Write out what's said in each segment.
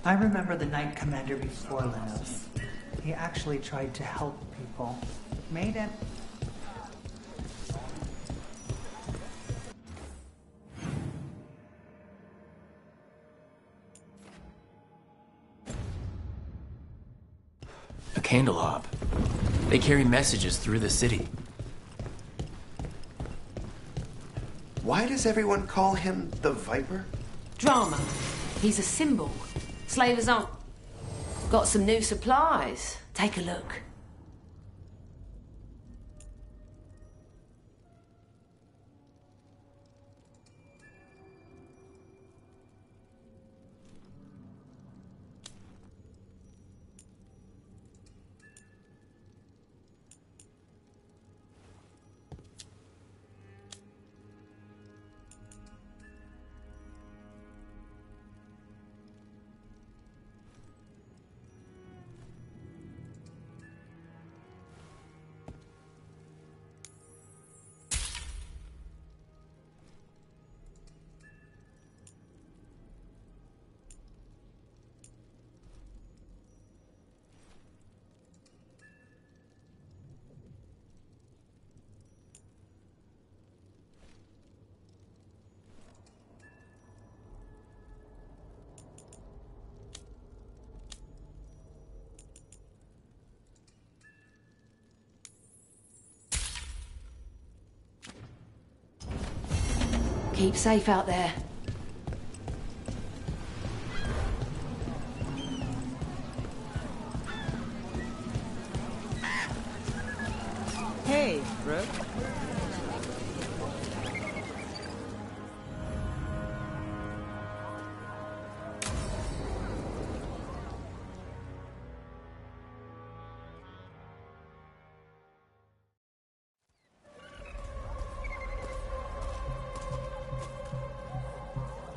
I remember the Knight Commander before Lenos. He actually tried to help people. Made it. A Candelab. They carry messages through the city. Why does everyone call him the Viper? Drama. He's a symbol. Slavers on. Got some new supplies. Take a look. Keep safe out there. Hey, Brooke.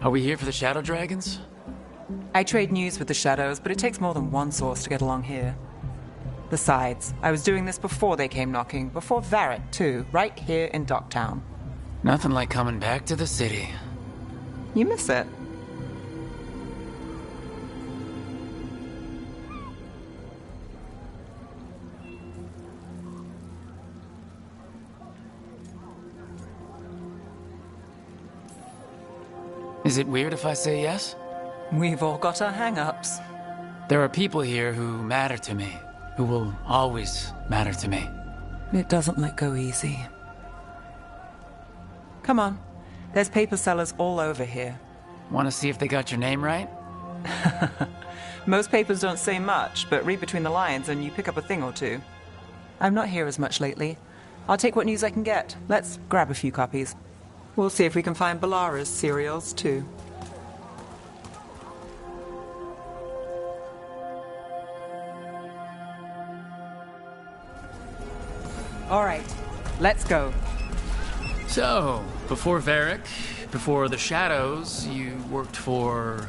Are we here for the Shadow Dragons? I trade news with the Shadows, but it takes more than one source to get along here. Besides, I was doing this before they came knocking, before Varrot, too, right here in Docktown. Nothing like coming back to the city. You miss it. Is it weird if I say yes? We've all got our hang-ups. There are people here who matter to me, who will always matter to me. It doesn't let go easy. Come on. There's paper sellers all over here. Want to see if they got your name right? Most papers don't say much, but read between the lines and you pick up a thing or two. I'm not here as much lately. I'll take what news I can get. Let's grab a few copies. We'll see if we can find Balara's serials, too. All right, let's go. So, before Varric, before the Shadows, you worked for...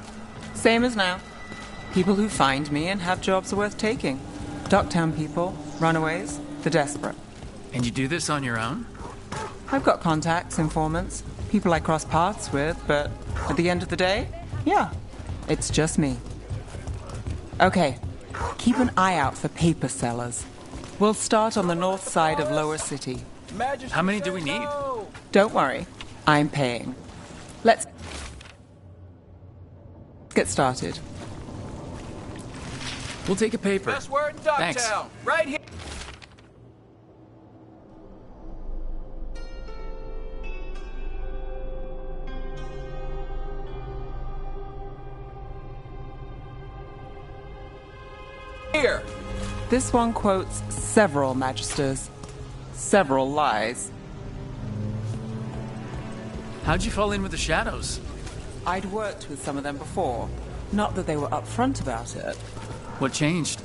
Same as now. People who find me and have jobs worth taking. Docktown people, runaways, the desperate. And you do this on your own? I've got contacts, informants, people I cross paths with, but at the end of the day, yeah, it's just me. Okay, keep an eye out for paper sellers. We'll start on the north side of Lower City. How many do we need? Don't worry, I'm paying. Let's get started. We'll take a paper. Best word in Dogtown. Thanks. Right here. Here. This one quotes several magisters, several lies. How'd you fall in with the Shadows? I'd worked with some of them before. Not that they were upfront about it. What changed?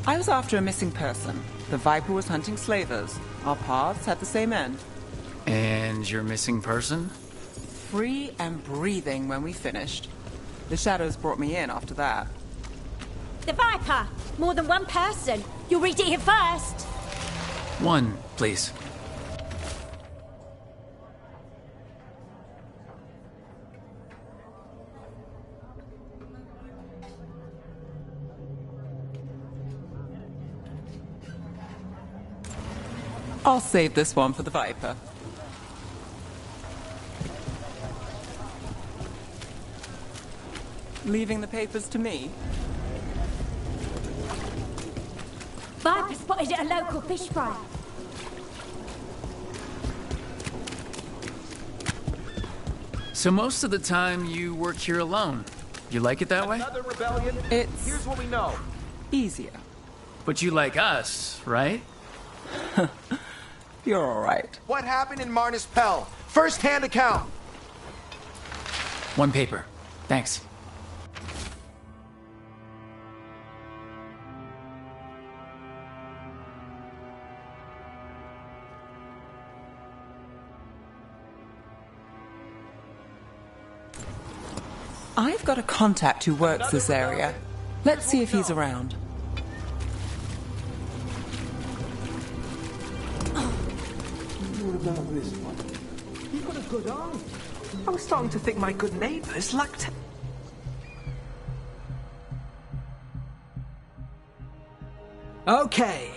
I was after a missing person. The Viper was hunting slavers. Our paths had the same end. And your missing person? Free and breathing when we finished. The Shadows brought me in after that. The Viper! More than one person! You'll read it here first! One, please. I'll save this one for the Viper. Leaving the papers to me? Viper spotted at a local fish fry. So most of the time you work here alone. You like it that way? Another rebellion? It's Here's what we know. easier. But you like us, right? You're all right. What happened in Marnus Pell? First-hand account. One paper. Thanks. I've got a contact who works this area. Let's see if he's around. You've got a good eye. I was starting to think my good neighbours lacked... Okay.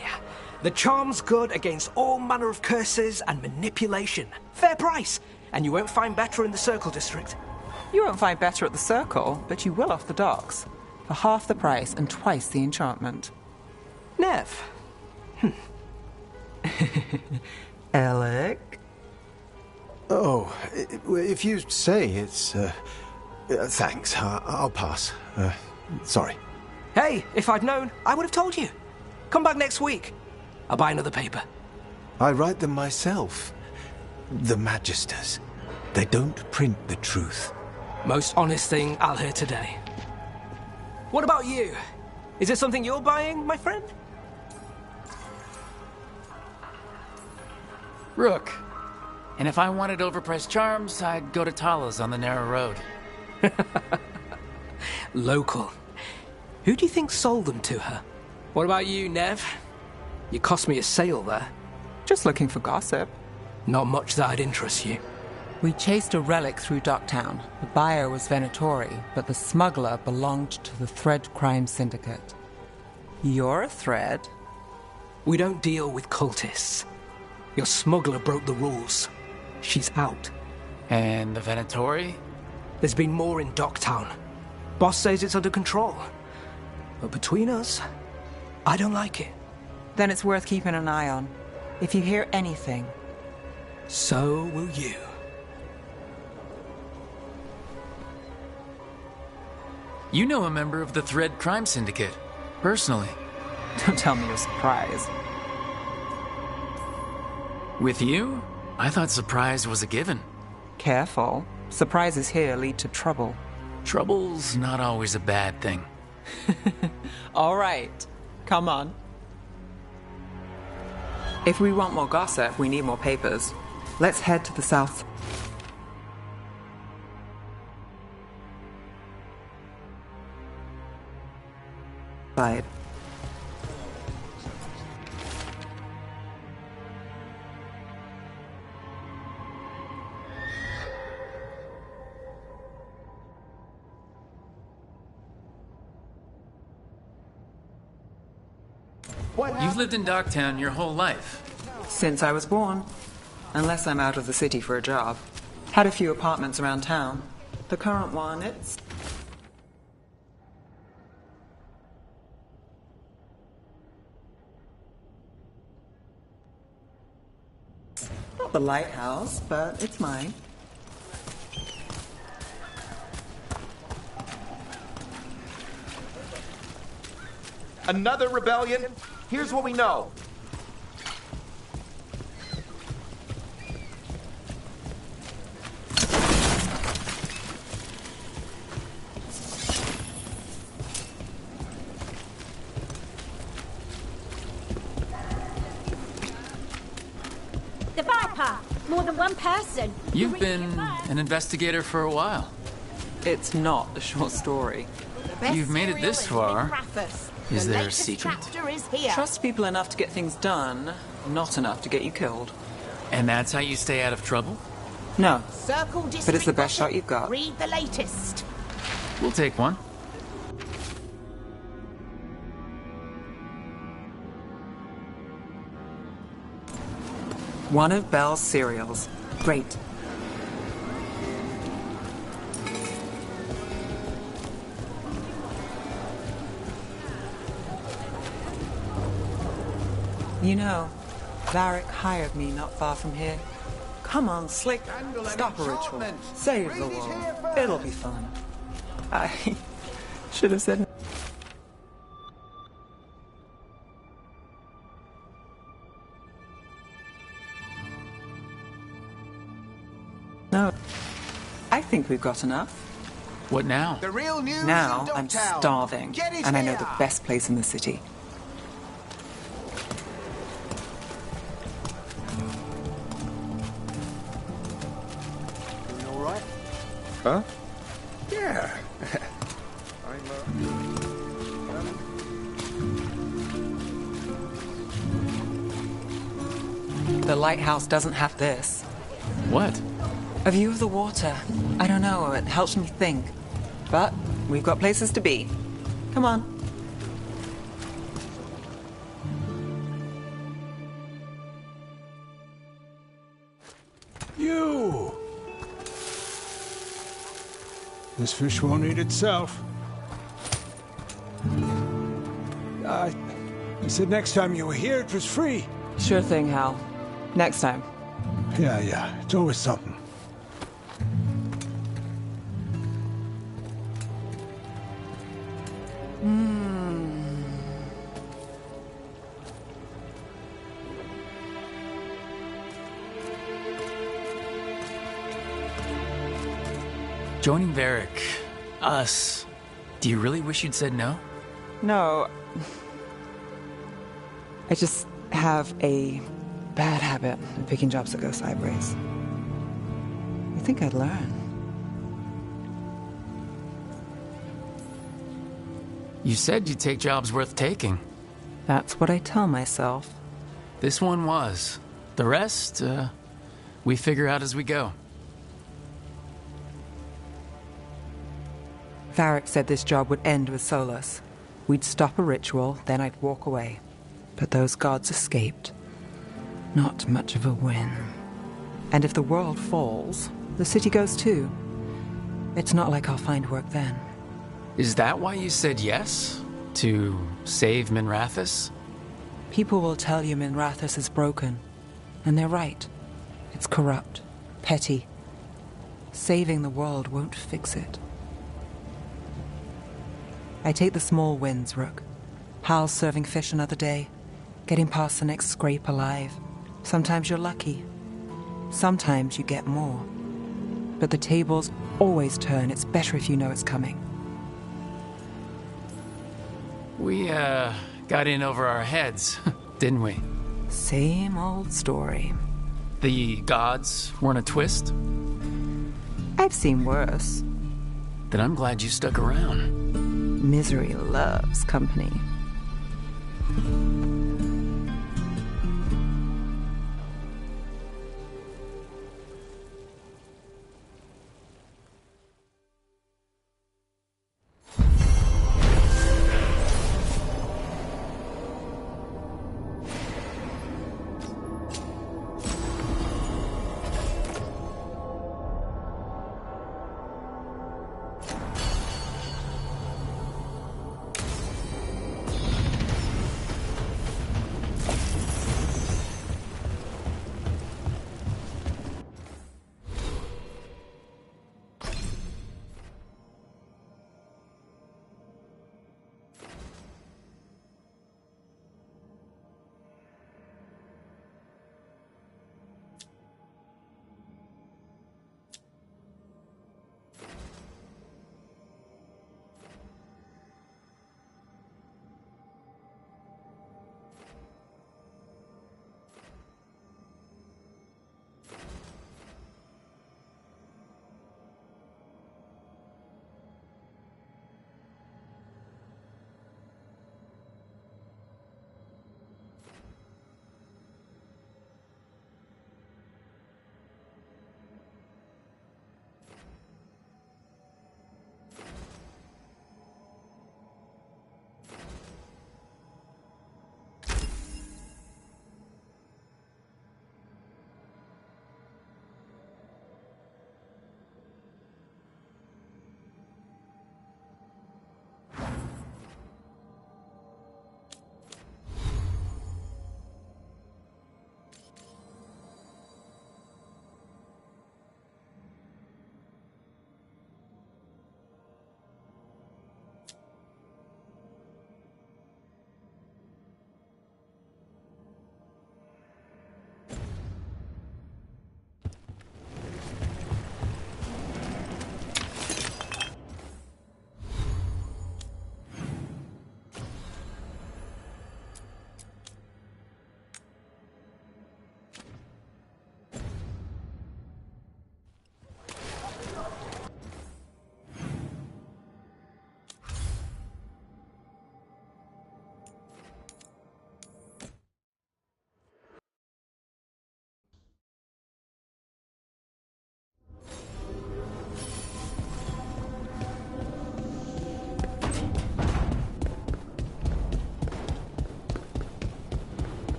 The charm's good against all manner of curses and manipulation. Fair price. And you won't find better in the Circle District. You won't find better at the Circle, but you will off the docks. For half the price and twice the enchantment. Nev. Alec? Oh, if you say it's... thanks, I'll pass. Sorry. Hey, if I'd known, I would have told you. Come back next week. I'll buy another paper. I write them myself. The Magisters. They don't print the truth. Most honest thing I'll hear today. What about you? Is there something you're buying, my friend? Rook. And if I wanted overpriced charms, I'd go to Tala's on the narrow road. Local. Who do you think sold them to her? What about you, Nev? You cost me a sale there. Just looking for gossip. Not much that'd interest you. We chased a relic through Docktown. The buyer was Venatori, but the smuggler belonged to the Thread Crime Syndicate. You're a Thread? We don't deal with cultists. Your smuggler broke the rules. She's out. And the Venatori? There's been more in Docktown. Boss says it's under control. But between us, I don't like it. Then it's worth keeping an eye on. If you hear anything. So will you. You know a member of the Thread Crime Syndicate, personally. Don't tell me you're surprised. With you? I thought surprise was a given. Careful. Surprises here lead to trouble. Trouble's not always a bad thing. All right. Come on. If we want more gossip, we need more papers. Let's head to the south. Side. You've lived in Docktown your whole life. Since I was born. Unless I'm out of the city for a job. Had a few apartments around town. The current one, it's... not the lighthouse, but it's mine. Another rebellion? Here's what we know. The Viper! More than one person. You've been an investigator for a while. It's not a short story. You've made it this far. Is there a secret? Trust people enough to get things done, not enough to get you killed. And that's how you stay out of trouble? No, Circle but it's the best District shot you've got. Read the latest. We'll take one. One of Belle's cereals. Great. You know, Varric hired me not far from here. Come on, Slick. Stop a ritual. Save the world. It'll be fun. I should have said... No. I think we've got enough. What now? The real news Now in I'm Dogtown. starving, Get it and I know here. the best place in the city. All right? Huh? Yeah. The lighthouse doesn't have this. What? A view of the water. I don't know, it helps me think. But we've got places to be. Come on. You! This fish won't eat itself. I said next time you were here it was free. Sure thing, Hal. Next time. Yeah, it's always something. Joining Varric. Us. Do you really wish you'd said no? No. I just have a bad habit of picking jobs that go sideways. You think I'd learn? You said you'd take jobs worth taking. That's what I tell myself. This one was. The rest, we figure out as we go. Varric said this job would end with Solus. We'd stop a ritual, then I'd walk away. But those gods escaped. Not much of a win. And if the world falls, the city goes too. It's not like I'll find work then. Is that why you said yes? To save Minrathous? People will tell you Minrathous is broken. And they're right. It's corrupt, petty. Saving the world won't fix it. I take the small wins, Rook. Hal's serving fish another day. Getting past the next scrape alive. Sometimes you're lucky. Sometimes you get more. But the tables always turn. It's better if you know it's coming. We, got in over our heads, didn't we? Same old story. The gods weren't a twist? I've seen worse. Then I'm glad you stuck around. Misery loves company.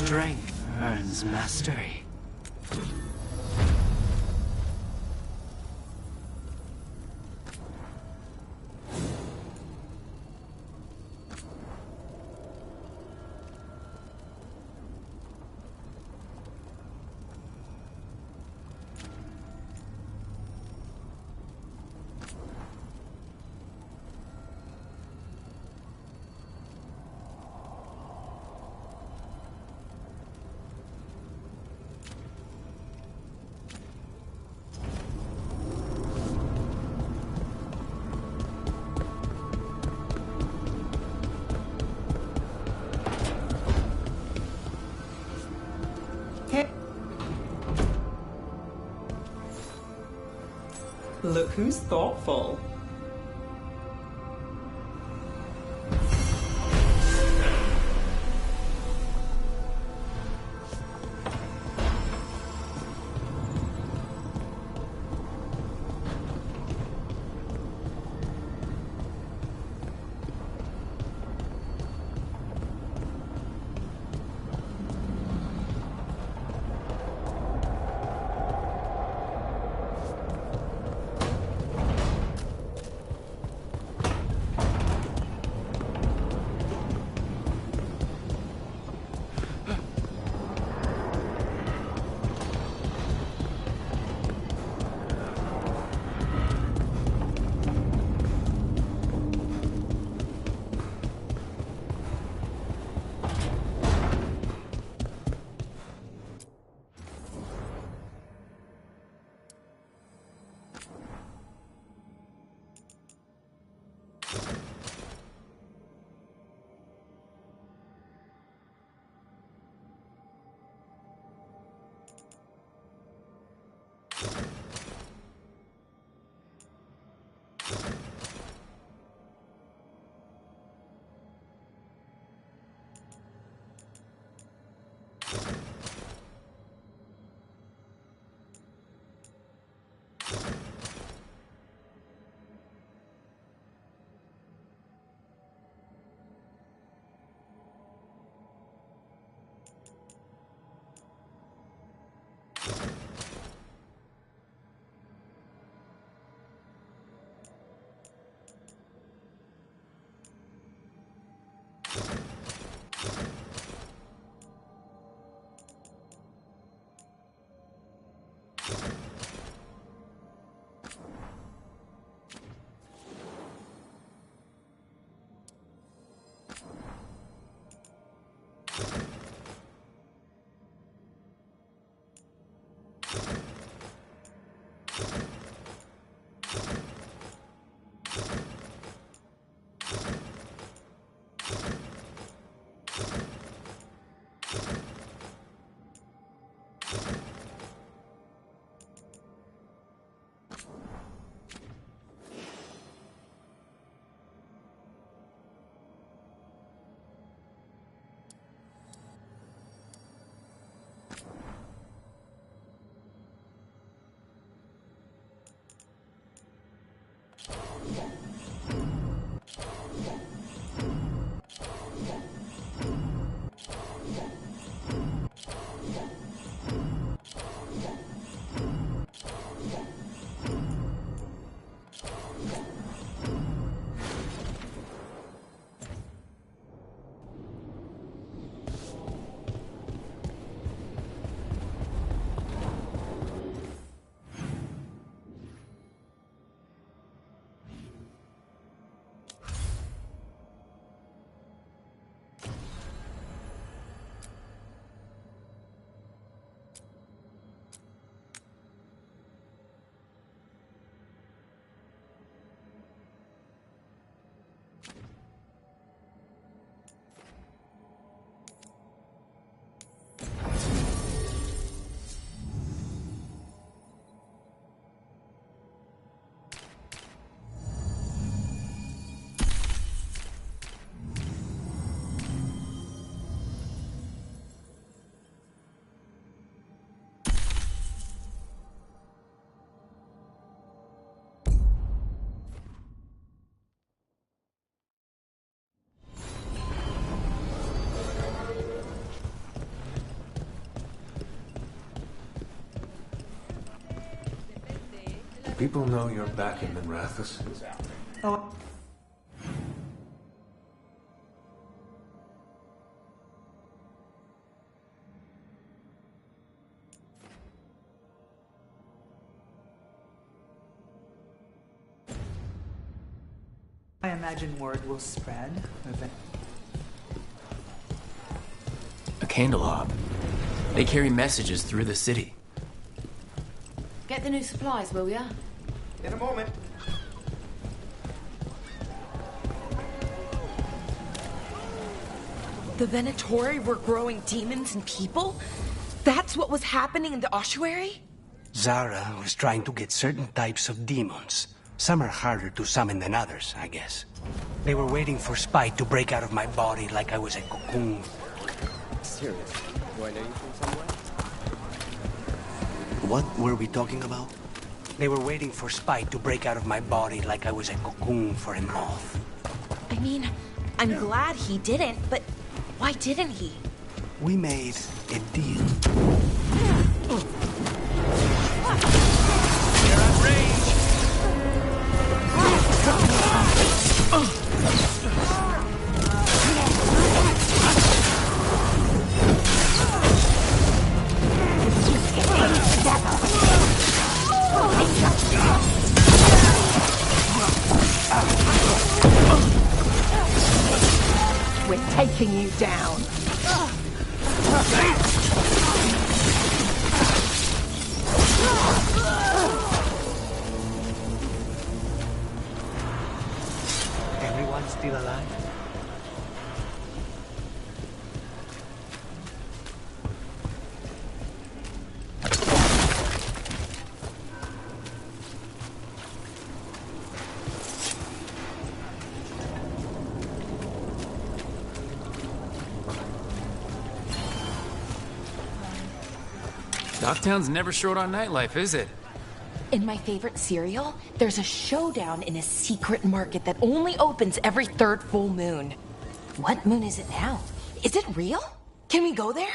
Strength earns mastery. Look who's thoughtful. People know you're back in Minrathous? Oh, I imagine word will spread. A candelab. They carry messages through the city. Get the new supplies, will ya? In a moment. The Venatori were growing demons and people? That's what was happening in the ossuary? Zara was trying to get certain types of demons. Some are harder to summon than others, I guess. They were waiting for Spite to break out of my body like I was a cocoon. Seriously, do I know you from somewhere? What were we talking about? They were waiting for Spite to break out of my body like I was a cocoon for a moth. I mean, I'm glad he didn't, but why didn't he? We made a deal. They're outraged! We're taking you down. Everyone's still alive? Docktown's never short on nightlife, is it? In my favorite cereal, there's a showdown in a secret market that only opens every third full moon. What moon is it now? Is it real? Can we go there?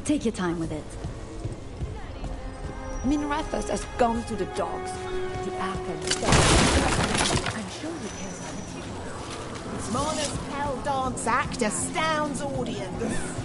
Take your time with it. Minrathous has gone to the dogs. The apple. I'm sure he cares about it. Smalla's Hell Dance Act astounds audience.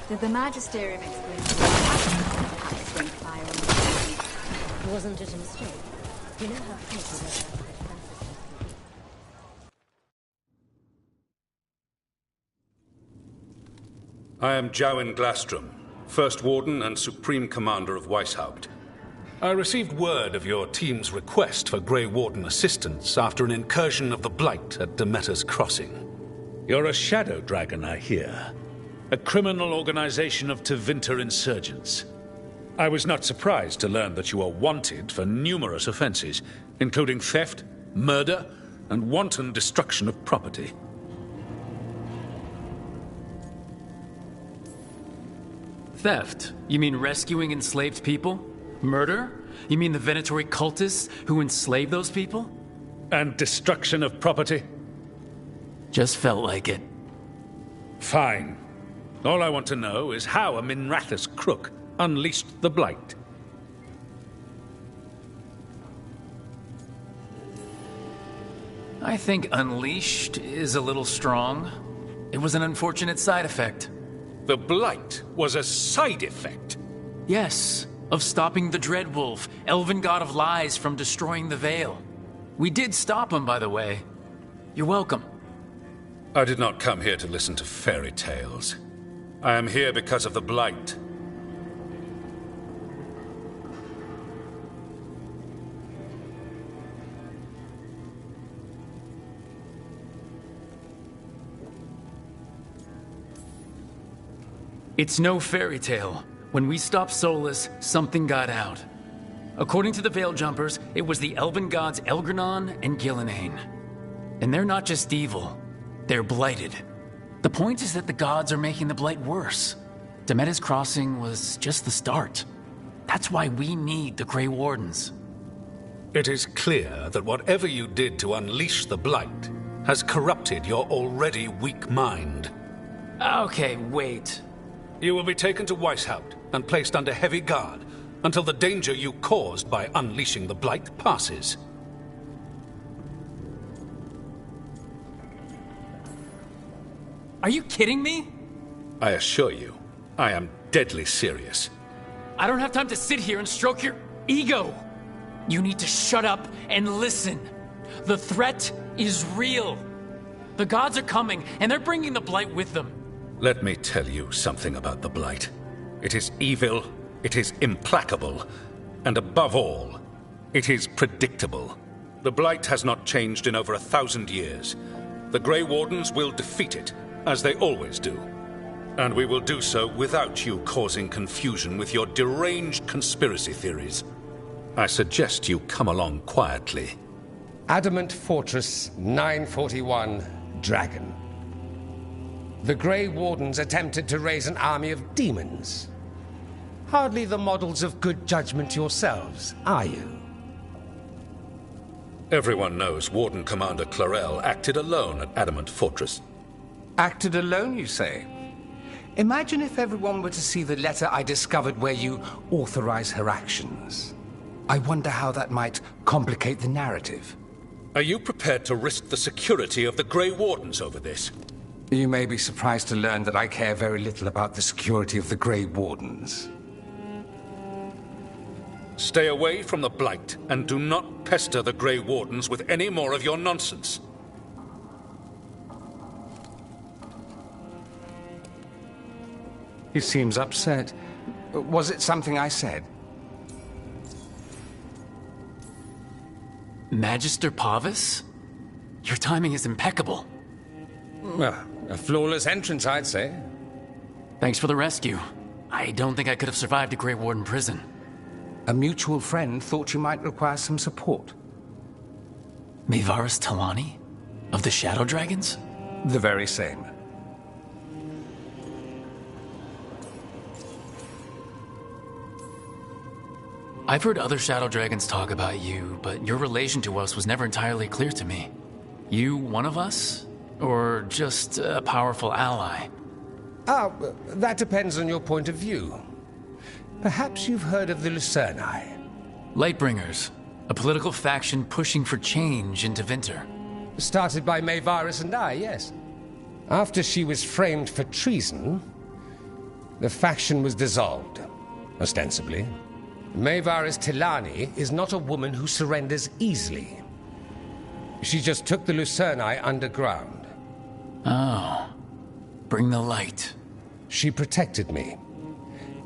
Did the Magisterium explain how to swing fire on the city? Wasn't it a mistake? You know how people I am Jowin Glastrom, First Warden and Supreme Commander of Weishaupt. I received word of your team's request for Grey Warden assistance after an incursion of the Blight at Demeter's Crossing. You're a Shadow Dragon, I hear. A criminal organization of Tevinter insurgents. I was not surprised to learn that you are wanted for numerous offenses, including theft, murder, and wanton destruction of property. Theft? You mean rescuing enslaved people? Murder? You mean the Venatori cultists who enslaved those people? And destruction of property? Just felt like it. Fine. All I want to know is how a Minrathous crook unleashed the Blight. I think unleashed is a little strong. It was an unfortunate side effect. The Blight was a side effect? Yes, of stopping the Dreadwolf, elven god of lies, from destroying the Veil. We did stop him, by the way. You're welcome. I did not come here to listen to fairy tales. I am here because of the Blight. It's no fairy tale. When we stopped Solus, something got out. According to the Veil Jumpers, it was the elven gods Elgranon and Gillenane. And they're not just evil, they're blighted. The point is that the gods are making the blight worse. Demeter's Crossing was just the start. That's why we need the Grey Wardens. It is clear that whatever you did to unleash the blight has corrupted your already weak mind. Okay, wait. You will be taken to Weishaupt and placed under heavy guard until the danger you caused by unleashing the blight passes. Are you kidding me? I assure you, I am deadly serious. I don't have time to sit here and stroke your ego. You need to shut up and listen. The threat is real. The gods are coming, and they're bringing the blight with them. Let me tell you something about the blight. It is evil, it is implacable, and above all, it is predictable. The blight has not changed in over 1,000 years. The Grey Wardens will defeat it, as they always do. And we will do so without you causing confusion with your deranged conspiracy theories. I suggest you come along quietly. Adamant Fortress 941, Dragon. The Grey Wardens attempted to raise an army of demons. Hardly the models of good judgment yourselves, are you? Everyone knows Warden Commander Clarel acted alone at Adamant Fortress. Acted alone, you say? Imagine if everyone were to see the letter I discovered where you authorize her actions. I wonder how that might complicate the narrative. Are you prepared to risk the security of the Grey Wardens over this? You may be surprised to learn that I care very little about the security of the Grey Wardens. Stay away from the Blight, and do not pester the Grey Wardens with any more of your nonsense. He seems upset. Was it something I said? Magister Pavis? Your timing is impeccable. Well, a flawless entrance, I'd say. Thanks for the rescue. I don't think I could have survived a Grey Warden prison. A mutual friend thought you might require some support. Mayvaris Talani? Of the Shadow Dragons? The very same. I've heard other Shadow Dragons talk about you, but your relation to us was never entirely clear to me. You one of us? Or just a powerful ally? That depends on your point of view. Perhaps you've heard of the Lucerni. Lightbringers, a political faction pushing for change in Tevinter. Started by Mayvaris and I, yes. After she was framed for treason, the faction was dissolved, ostensibly. Mayvaris Tilani is not a woman who surrenders easily. She just took the Lucerni underground. Oh. Bring the light. She protected me.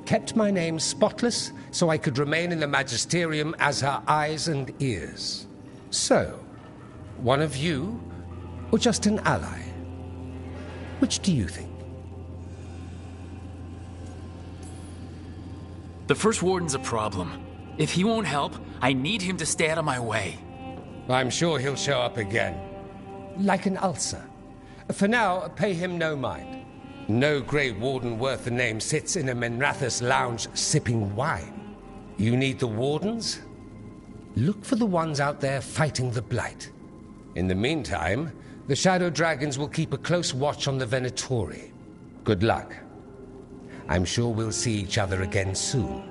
Kept my name spotless so I could remain in the Magisterium as her eyes and ears. So, one of you, or just an ally? Which do you think? The First Warden's a problem. If he won't help, I need him to stay out of my way. I'm sure he'll show up again. Like an ulcer. For now, pay him no mind. No Grey Warden worth the name sits in a Menrathus lounge sipping wine. You need the Wardens? Look for the ones out there fighting the Blight. In the meantime, the Shadow Dragons will keep a close watch on the Venatori. Good luck. I'm sure we'll see each other again soon.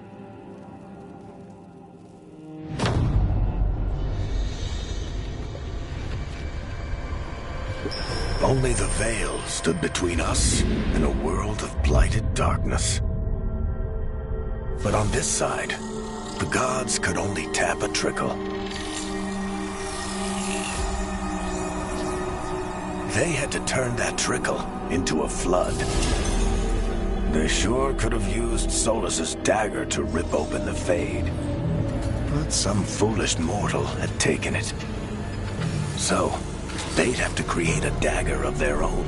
Only the Veil stood between us and a world of blighted darkness. But on this side, the gods could only tap a trickle. They had to turn that trickle into a flood. They sure could have used Solus's dagger to rip open the Fade. But some foolish mortal had taken it. So, they'd have to create a dagger of their own.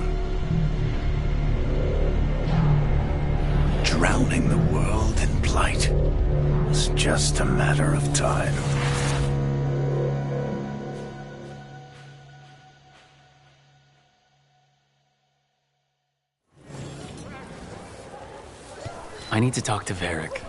drowning the world in blight. It's just a matter of time. I need to talk to Varric.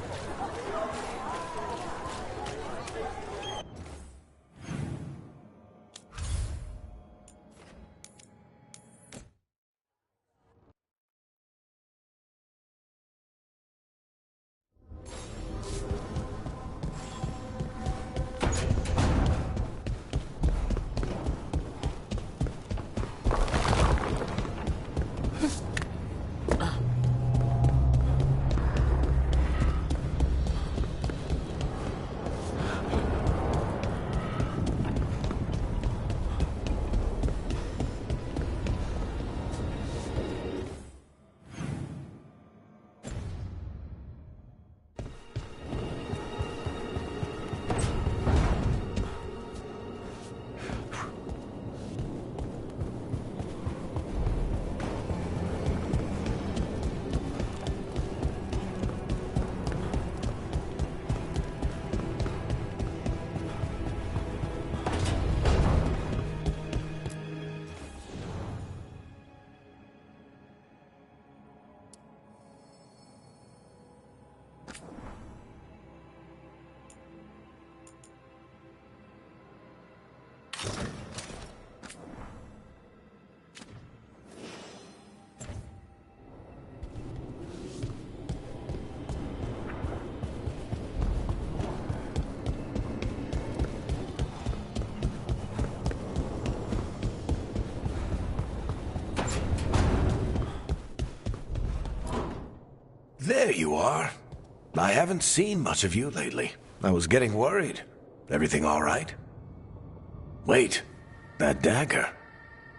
There you are. I haven't seen much of you lately. I was getting worried. Everything all right? Wait, that dagger.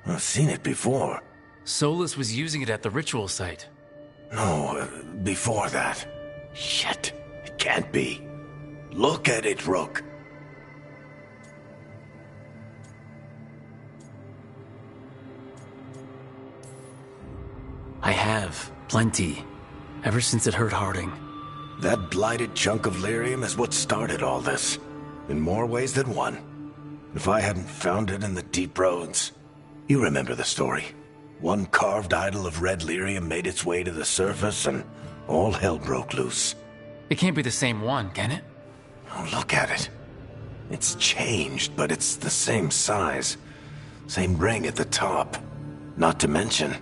I've seen it before. Solus was using it at the ritual site. No, before that. Shit, it can't be. Look at it, Rook. I have. Plenty. Ever since it hurt Harding. That blighted chunk of lyrium is what started all this. In more ways than one. If I hadn't found it in the deep roads... You remember the story. One carved idol of red lyrium made its way to the surface and all hell broke loose. It can't be the same one, can it? Oh, look at it. It's changed, but it's the same size. Same ring at the top. Not to mention,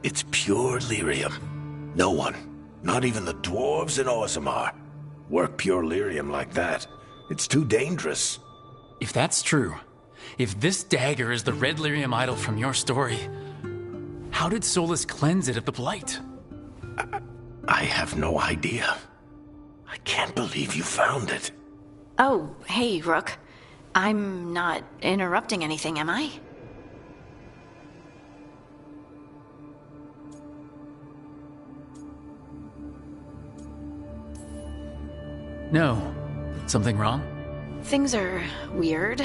it's pure lyrium. No one, not even the dwarves in Orzammar, work pure lyrium like that. It's too dangerous. If that's true, if this dagger is the red lyrium idol from your story, how did Solus cleanse it of the blight? I have no idea. I can't believe you found it. Oh, hey, Rook. I'm not interrupting anything, am I? No. Something wrong? Things are weird,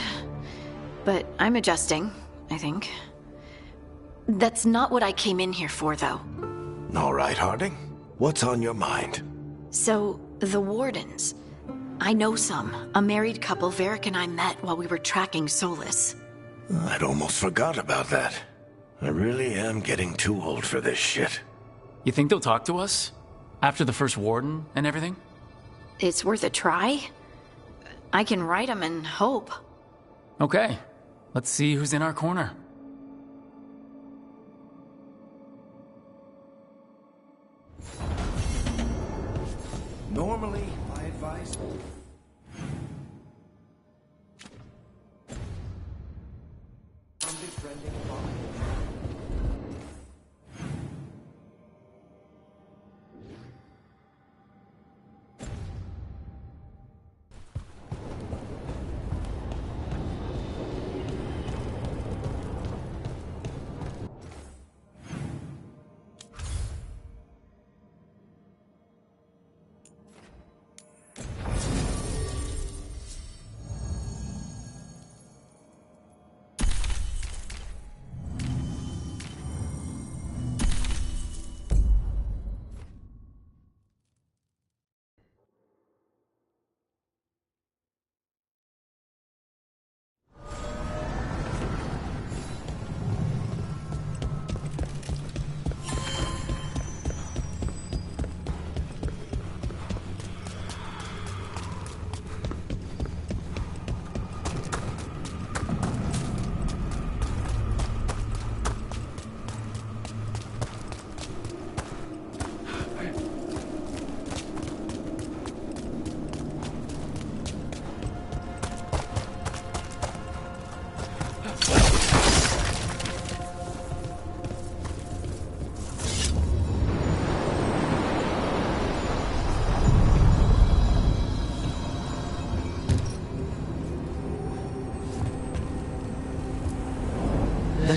but I'm adjusting, I think. That's not what I came in here for, though. All right, Harding. What's on your mind? So, the Wardens. I know some. A married couple Varric and I met while we were tracking Solus. I'd almost forgot about that. I really am getting too old for this shit. You think they'll talk to us? After the first warden and everything? It's worth a try. I can write them and hope. Okay. Let's see who's in our corner. Normally, I advise...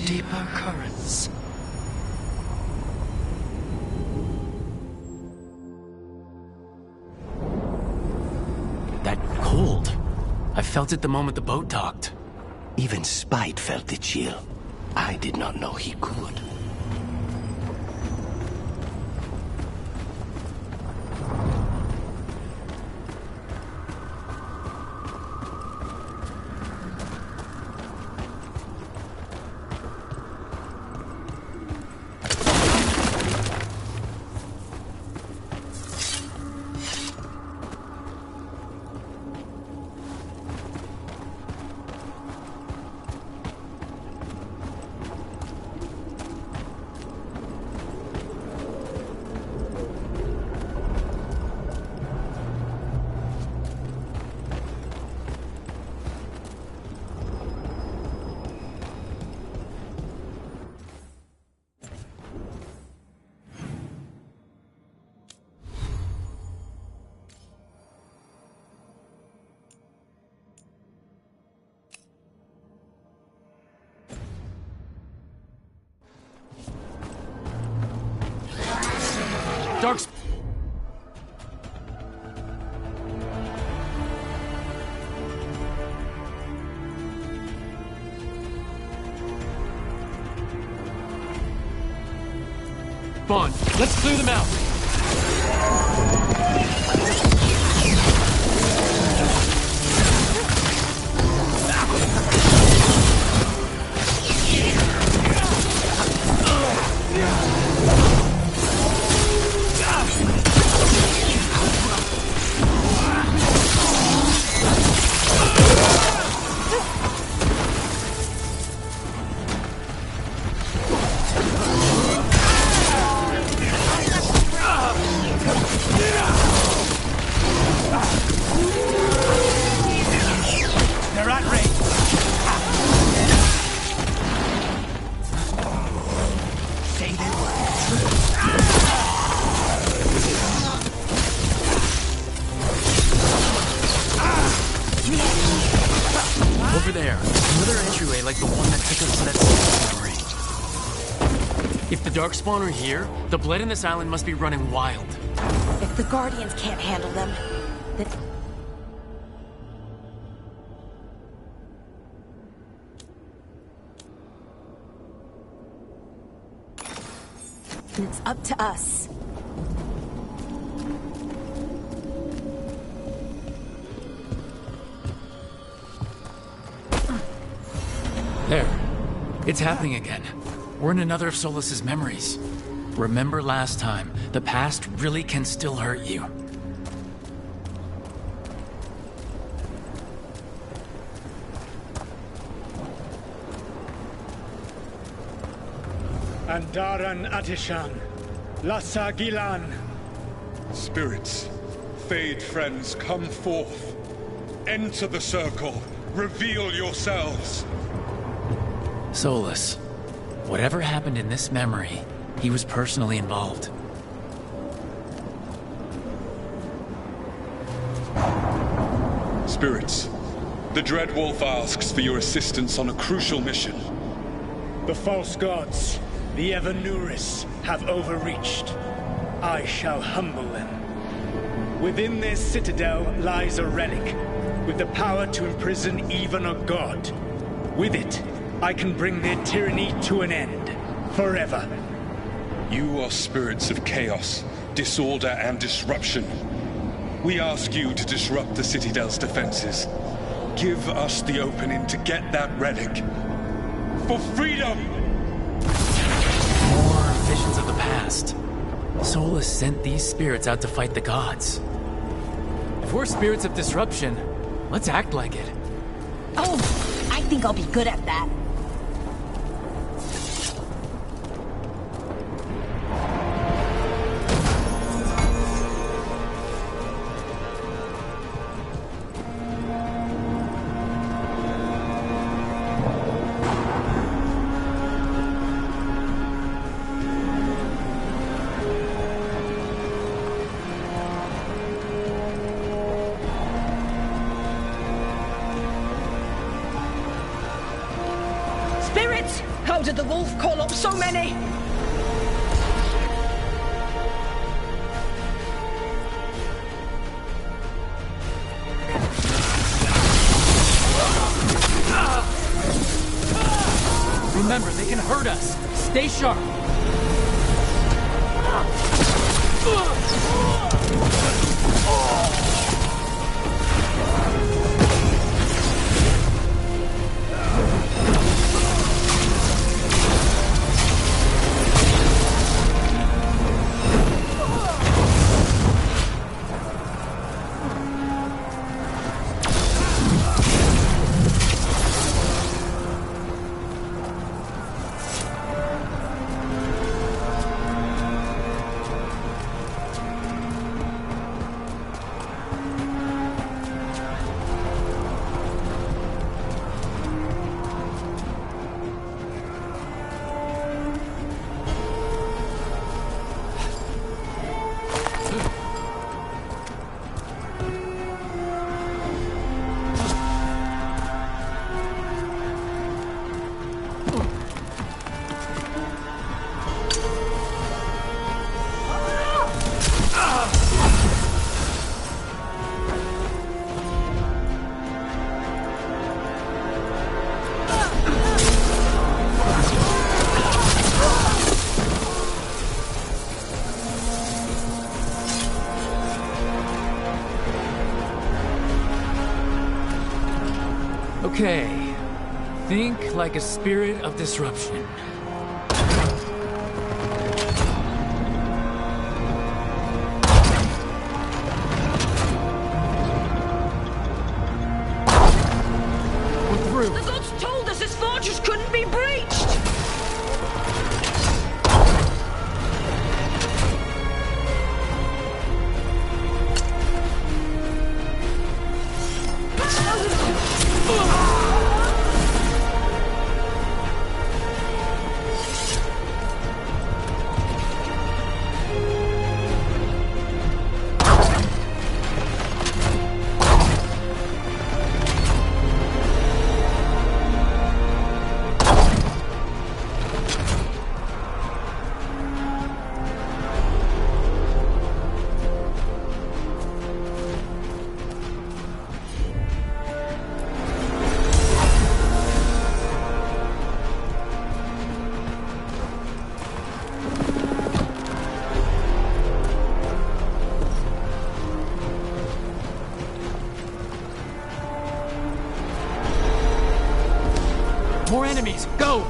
deeper currents. That cold. I felt it the moment the boat docked. Even Spite felt the chill. I did not know he could. Dark. Spawn, let's clear them out. Over there, another entryway like the one that took us to that secret memory. If the Darkspawn are here, the blood in this island must be running wild. If the Guardians can't handle them, then... it's up to us. There. It's happening again. We're in another of Solas's memories. Remember last time, the past really can still hurt you. Andaran Atishan, Lassa Gilan. Spirits, Fade friends, come forth. Enter the circle. Reveal yourselves. Solas, whatever happened in this memory, he was personally involved. Spirits, the Dread Wolf asks for your assistance on a crucial mission. The false gods, the Evanuris, have overreached. I shall humble them. Within their citadel lies a relic, with the power to imprison even a god. With it, I can bring their tyranny to an end, forever. You are spirits of chaos, disorder, and disruption. We ask you to disrupt the Citadel's defenses. Give us the opening to get that relic. For freedom! More visions of the past. Solas sent these spirits out to fight the gods. If we're spirits of disruption, let's act like it. Oh, I think I'll be good at that. did the wolf call up so many? Remember, they can hurt us. Stay sharp. Okay. Think like a spirit of disruption. We're through. The gods told us this fortress couldn't be breached! More enemies, go!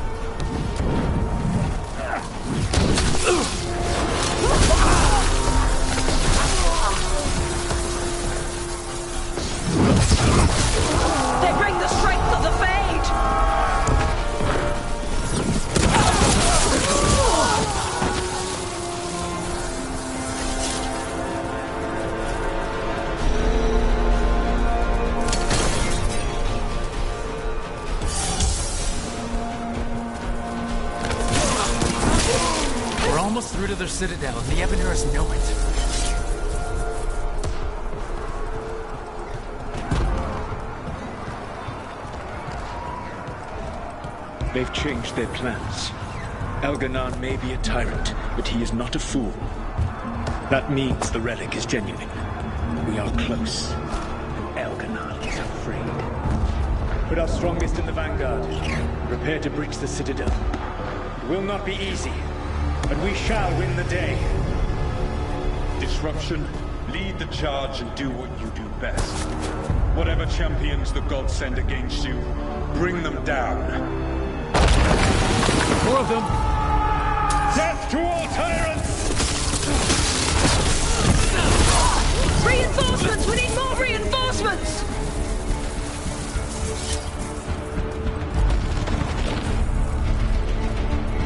They bring the strength of the Fade! We're almost through to their citadel, and the Evanurus know it. They've changed their plans. Elganon may be a tyrant, but he is not a fool. That means the relic is genuine. We are close. Elganon is afraid. Put our strongest in the vanguard. Prepare to breach the citadel. It will not be easy, but we shall win the day. Disruption, lead the charge and do what you do best. Whatever champions the gods send against you, bring them down. More of them! Death to all tyrants! Reinforcements! We need more reinforcements!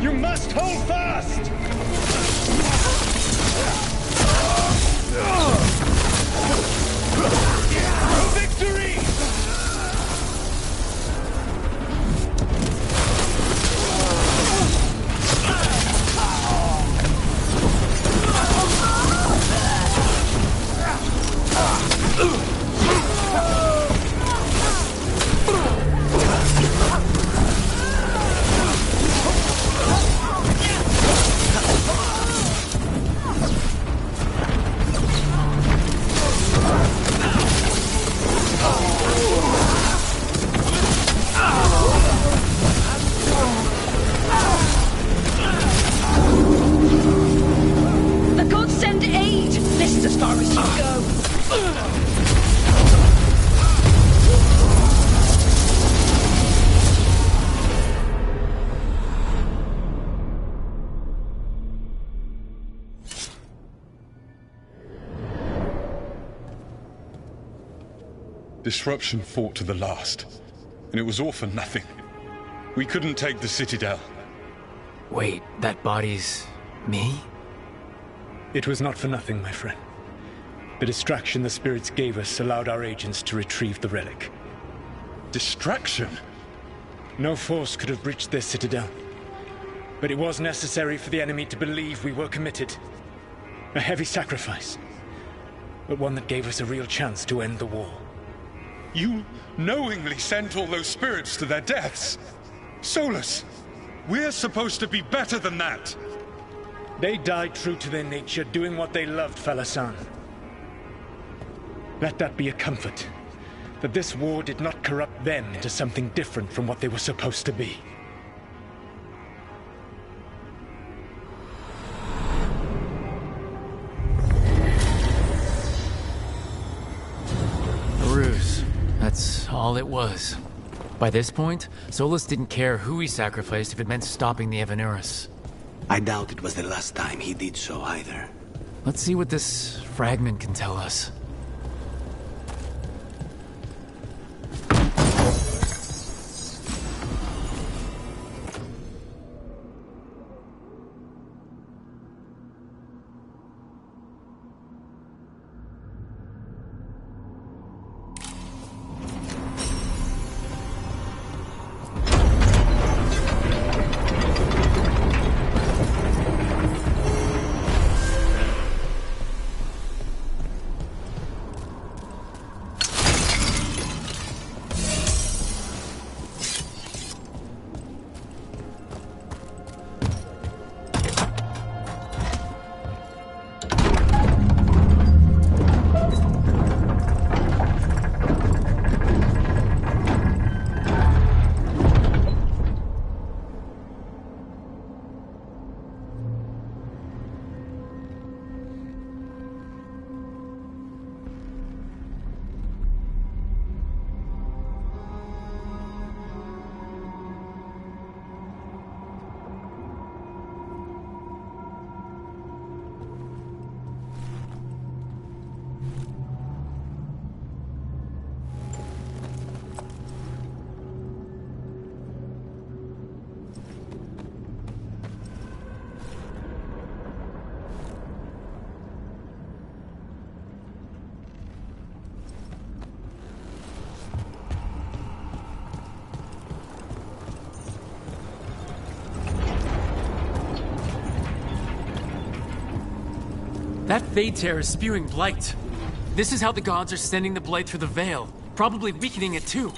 You must hold fast! To victory! Disruption fought to the last, and it was all for nothing. We couldn't take the Citadel. Wait, that body's me? It was not for nothing, my friend. The distraction the spirits gave us allowed our agents to retrieve the relic. Distraction? No force could have breached this Citadel. But it was necessary for the enemy to believe we were committed. A heavy sacrifice, but one that gave us a real chance to end the war. You knowingly sent all those spirits to their deaths? Solus, we're supposed to be better than that! They died true to their nature, doing what they loved, Falasan. Let that be a comfort, that this war did not corrupt them into something different from what they were supposed to be. A ruse. That's all it was. By this point, Solus didn't care who he sacrificed if it meant stopping the Evanurus. I doubt it was the last time he did so either. Let's see what this fragment can tell us. That Fade Tear is spewing blight. This is how the gods are sending the blight through the veil, probably weakening it too.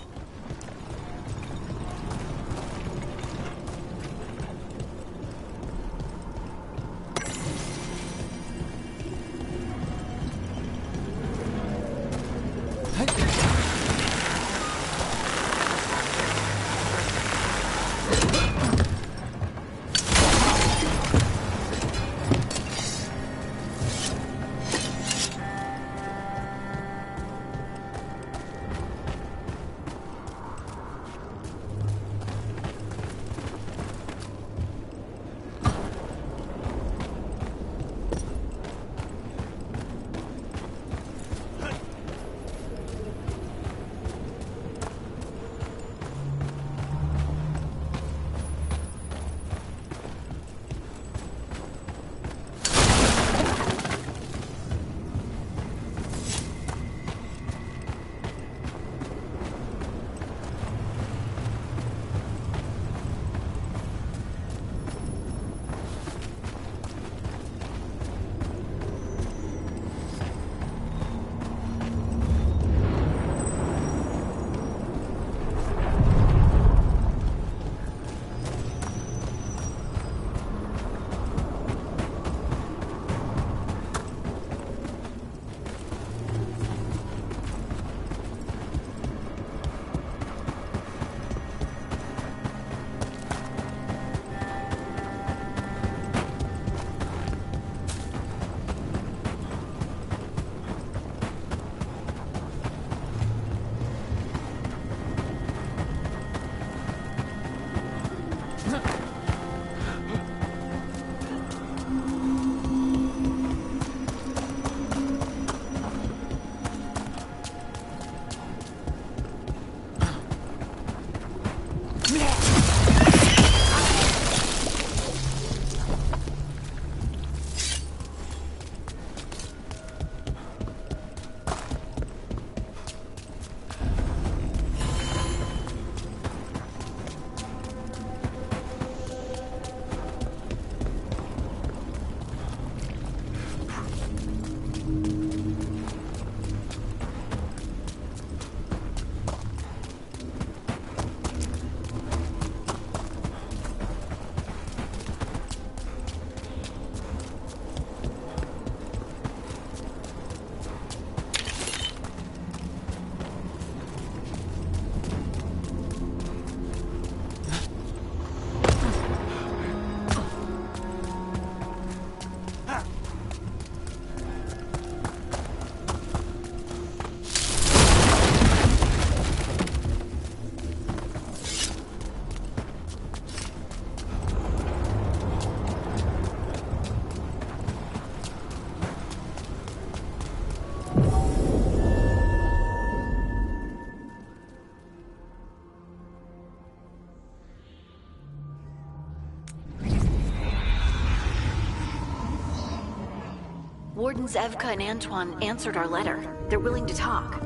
Wardens Evka and Antoine answered our letter. They're willing to talk.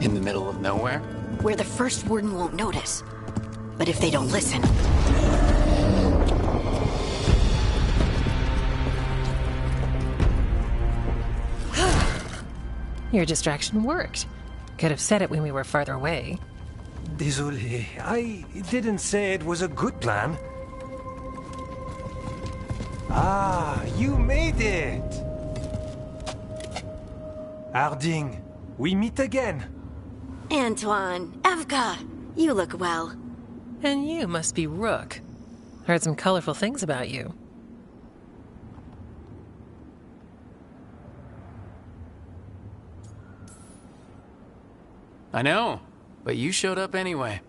In the middle of nowhere? Where the first warden won't notice. But if they don't listen... Your distraction worked. Could have said it when we were farther away. Désolé, I didn't say it was a good plan. Ah, you made it! Harding, we meet again. Antoine, Evka, you look well. And you must be Rook. Heard some colorful things about you. I know, but you showed up anyway.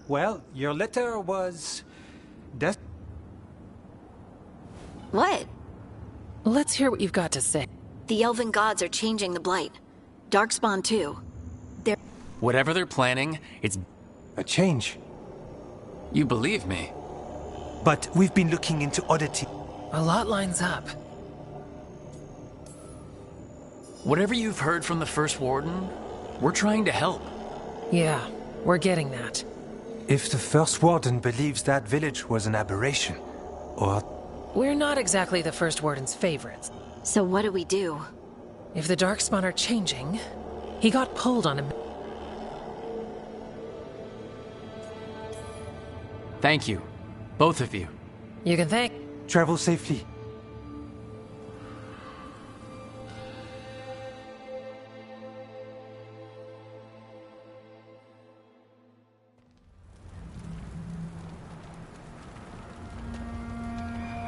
Well, your letter was... What? Let's hear what you've got to say. The Elven gods are changing the Blight. Darkspawn too. They're... Whatever they're planning, it's... a change. You believe me. But we've been looking into oddity. A lot lines up. Whatever you've heard from the First Warden, we're trying to help. Yeah, we're getting that. If the First Warden believes that village was an aberration, or... We're not exactly the First Warden's favorites. So what do we do? If the Darkspawn are changing, he got pulled on him. Thank you. Both of you. You can thank... Travel safely.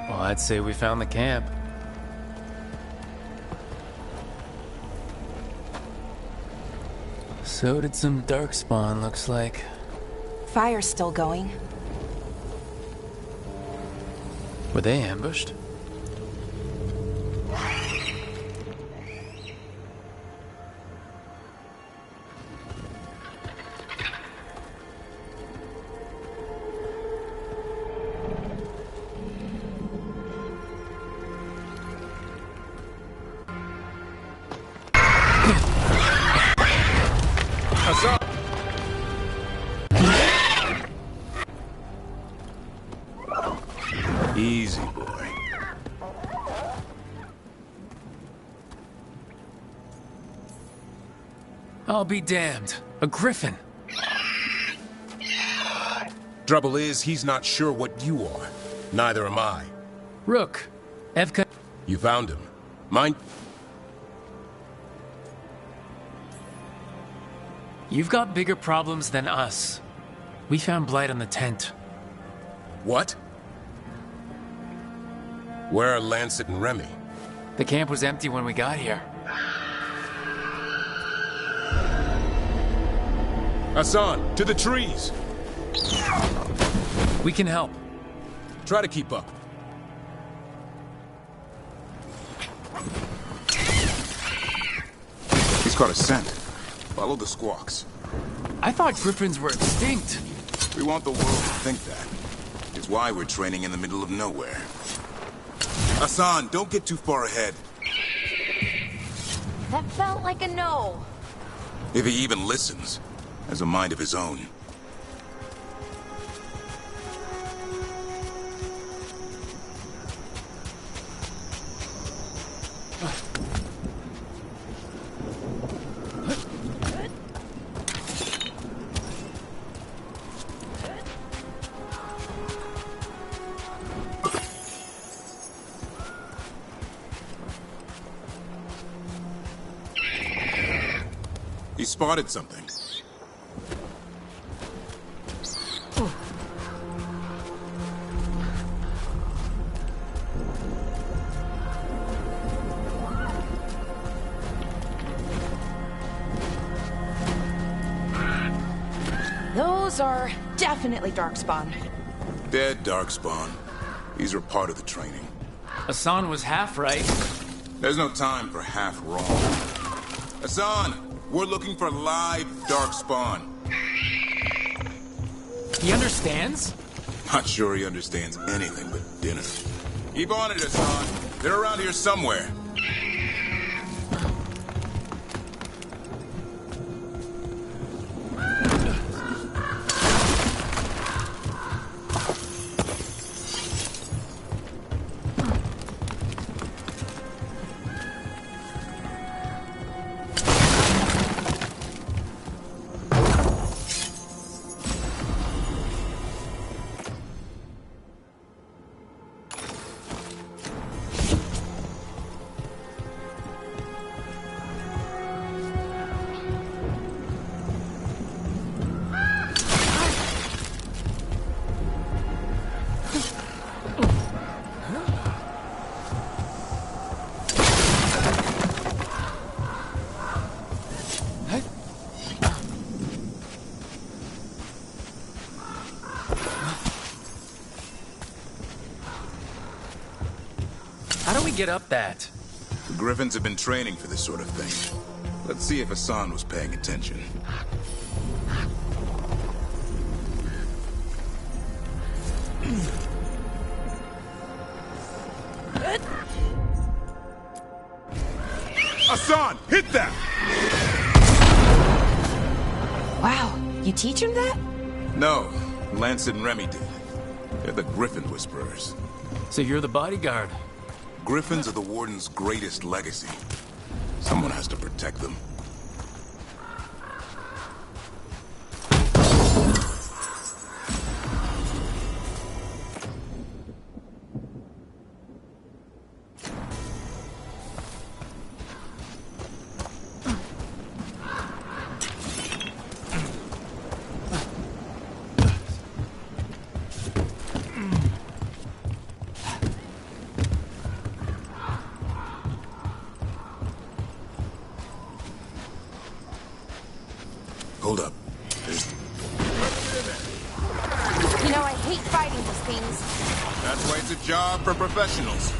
Well, I'd say we found the camp. So did some Darkspawn, looks like. Fire's still going. Were they ambushed? Easy, boy. I'll be damned. A griffin. Trouble is, he's not sure what you are. Neither am I. Rook. Evka. You found him. Mine. You've got bigger problems than us. We found Blight on the tent. What? Where are Lancet and Remy? The camp was empty when we got here. Hassan, to the trees! We can help. Try to keep up. He's caught a scent. Follow the squawks. I thought griffins were extinct. We want the world to think that. It's why we're training in the middle of nowhere. Hassan, don't get too far ahead. That felt like a no. If he even listens, has a mind of his own. He spotted something. Those are definitely Darkspawn. Dead Darkspawn. These are part of the training. Hassan was half right. There's no time for half wrong. Hassan, we're looking for live Darkspawn. He understands? Not sure he understands anything but dinner. Keep on it, Hassan. They're around here somewhere. How do we get up that? The Griffins have been training for this sort of thing. Let's see if Hassan was paying attention. Hassan, hit that! Wow, you teach him that? No, Lance and Remy did. They're the Griffin Whisperers. So you're the bodyguard? Griffins are the Warden's greatest legacy. Someone has to protect them. Hold up. You know, I hate fighting these things. That's why it's a job for professionals.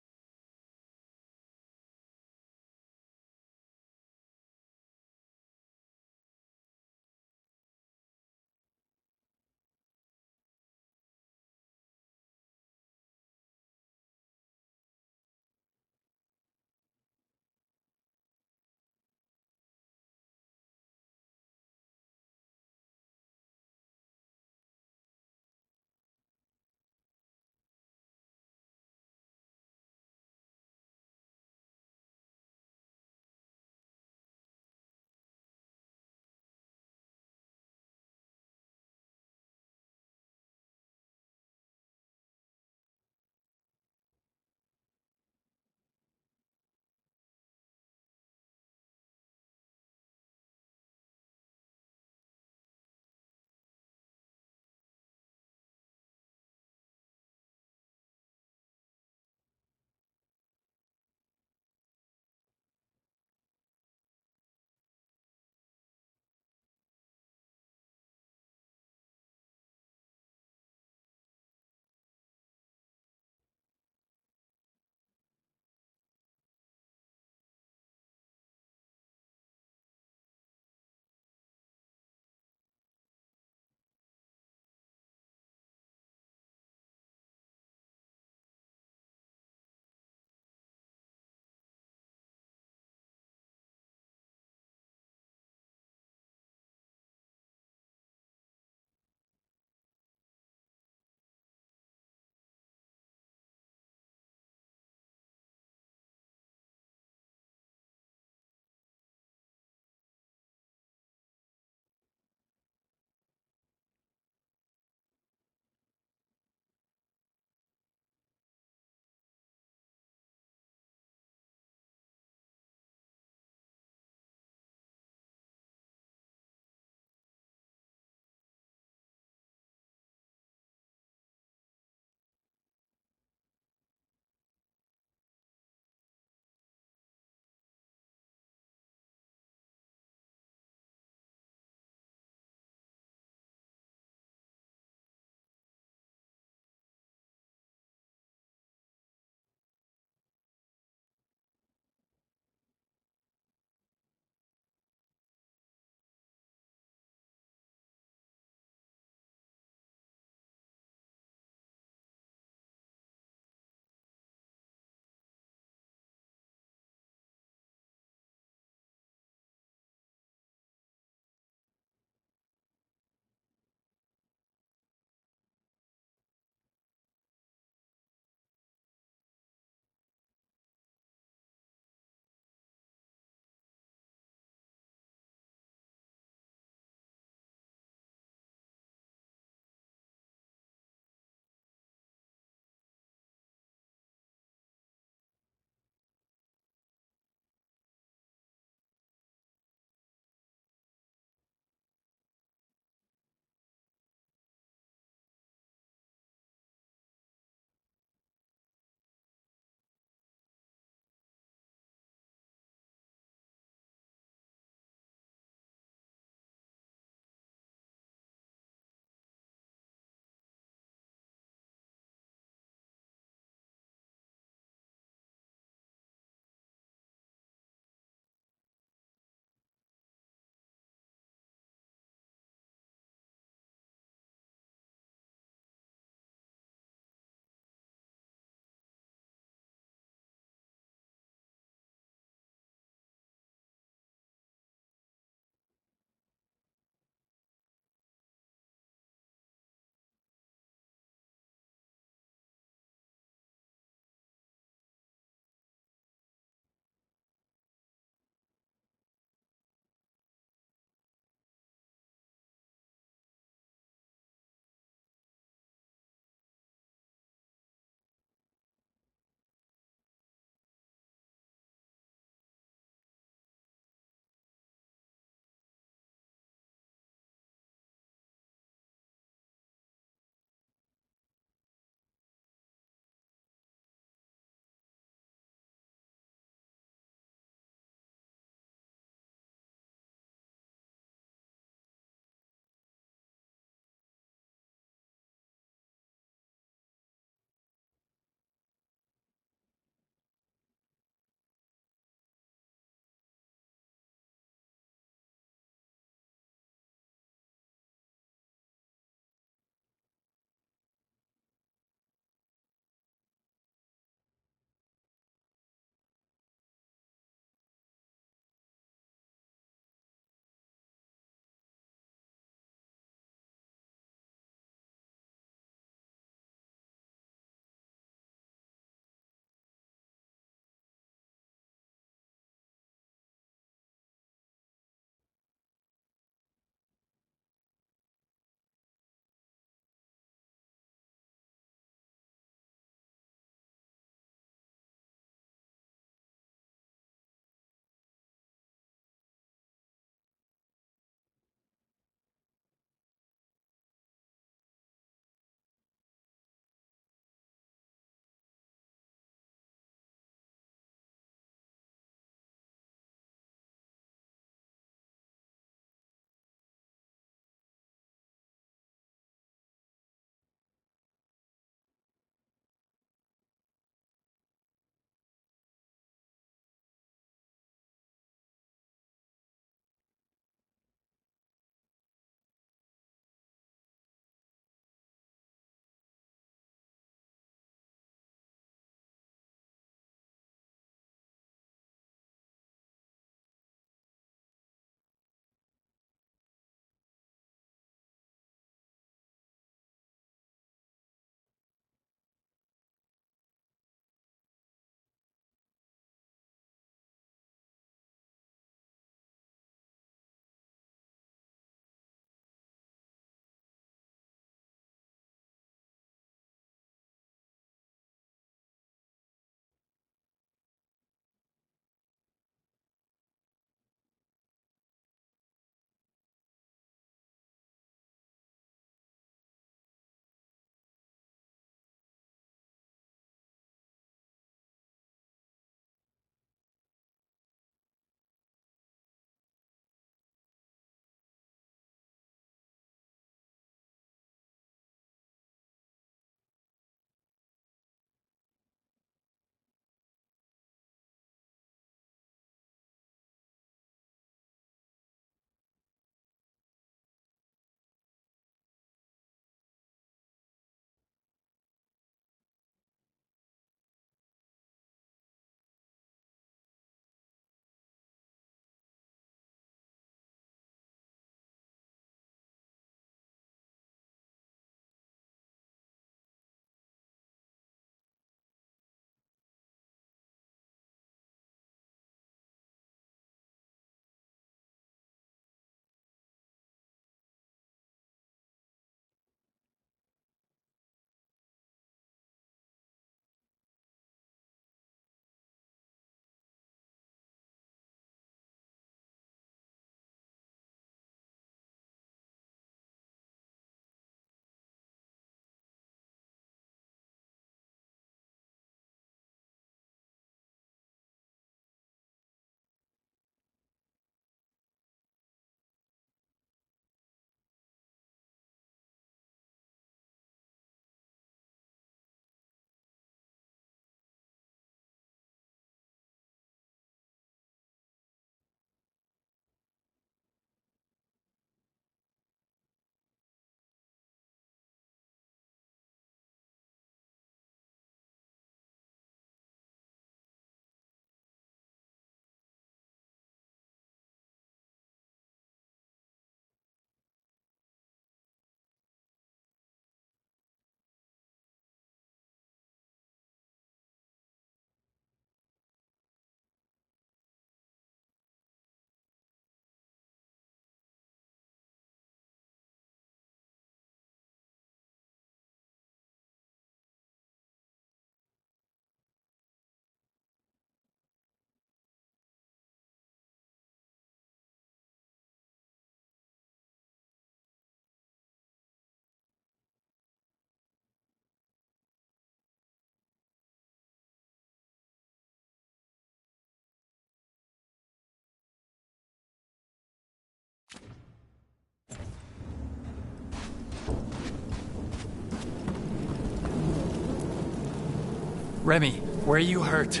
Remy, where are you hurt?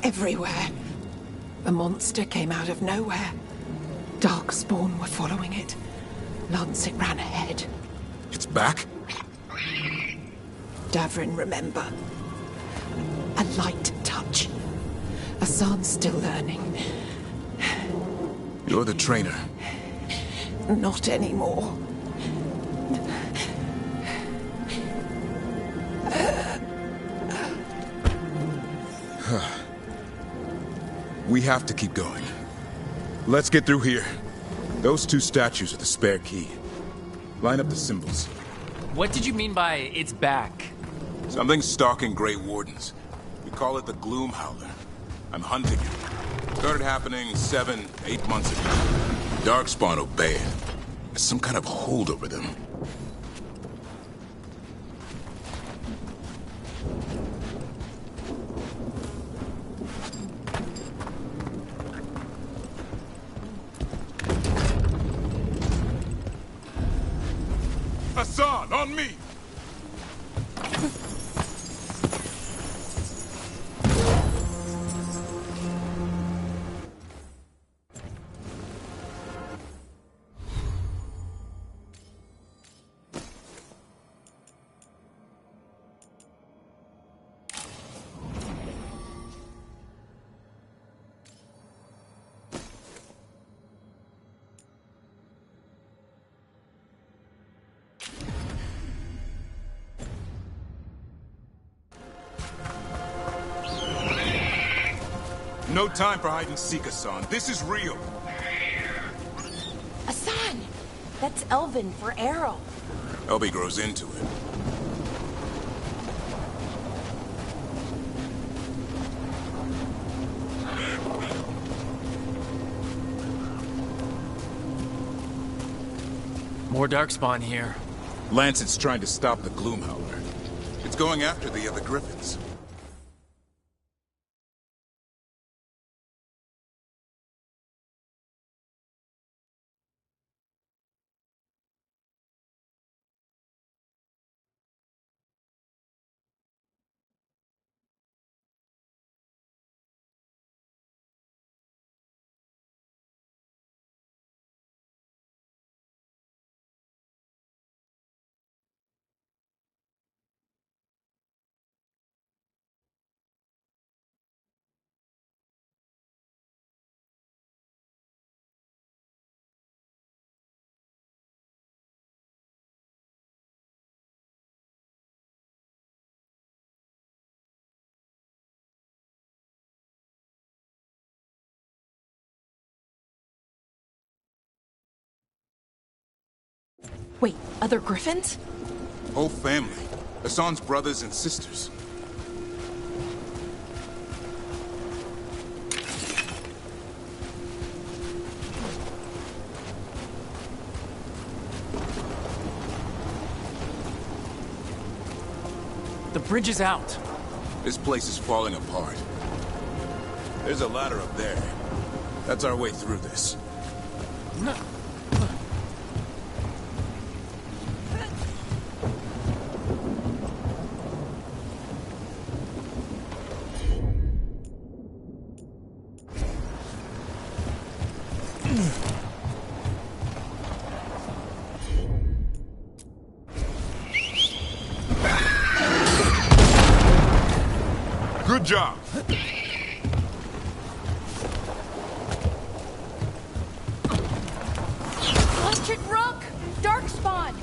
Everywhere. The monster came out of nowhere. Darkspawn were following it. Lancet ran ahead. It's back? Davrin, remember. A light touch. Hassan's still learning. You're the trainer. Not anymore. We have to keep going. Let's get through here. Those two statues are the spare key. Line up the symbols. What did you mean by it's back? Something's stalking Grey Wardens. We call it the Gloom Howler. I'm hunting it. Started happening 7-8 months ago. Darkspawn obey it. There's some kind of hold over them. Hassan, on me! No time for hide and seek, Hassan. This is real. Hassan! That's Elven for arrow. Elby grows into it. More Darkspawn here. Lancet's trying to stop the Gloom Howler. It's going after the other Griffins. Wait, other Griffins? Whole family. Hassan's brothers and sisters. The bridge is out. This place is falling apart. There's a ladder up there. That's our way through this. No. Good job. Electric Rook! Darkspawn!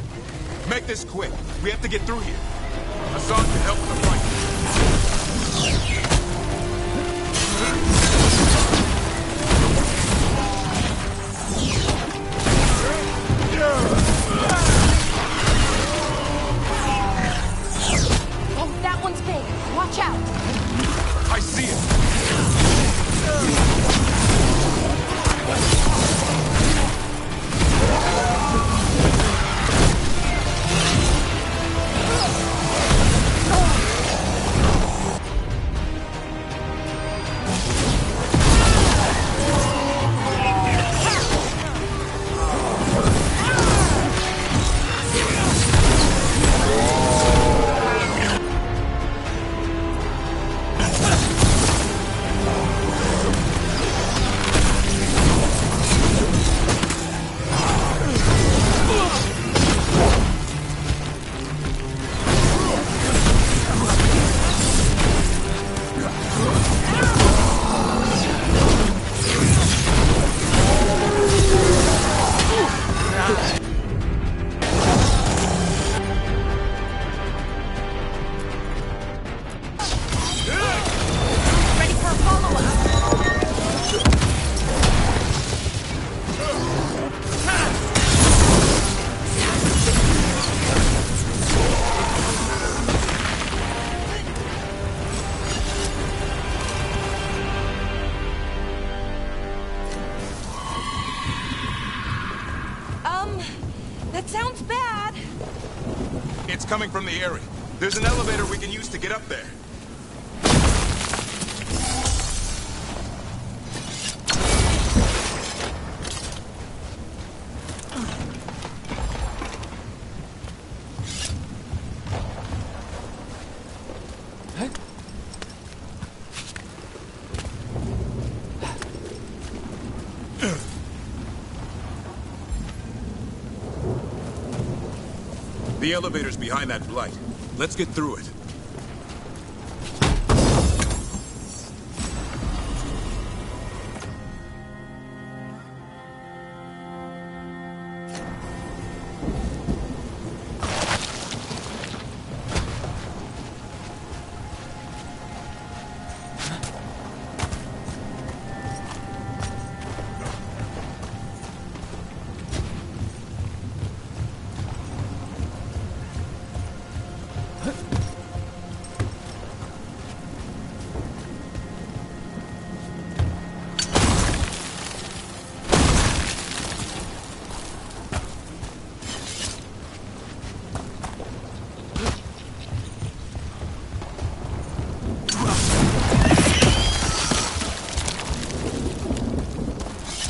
Make this quick. We have to get through here. Hassan can help with the fight. Oh, that one's big. Watch out. I see it. It's coming from the area. There's an elevator we can use to get up there. The elevator's behind that blight. Let's get through it.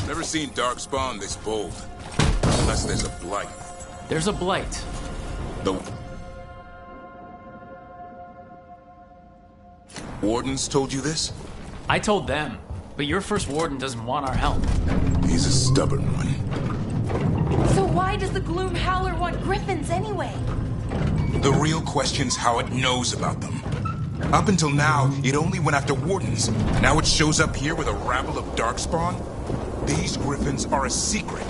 Never seen Darkspawn this bold. Unless there's a blight. There's a blight. The Wardens told you this? I told them, but your first warden doesn't want our help. He's a stubborn one. So why does the Gloom Howler want griffins anyway? The real question's how it knows about them. Up until now, it only went after Wardens. Now it shows up here with a rabble of Darkspawn? These griffins are a secret.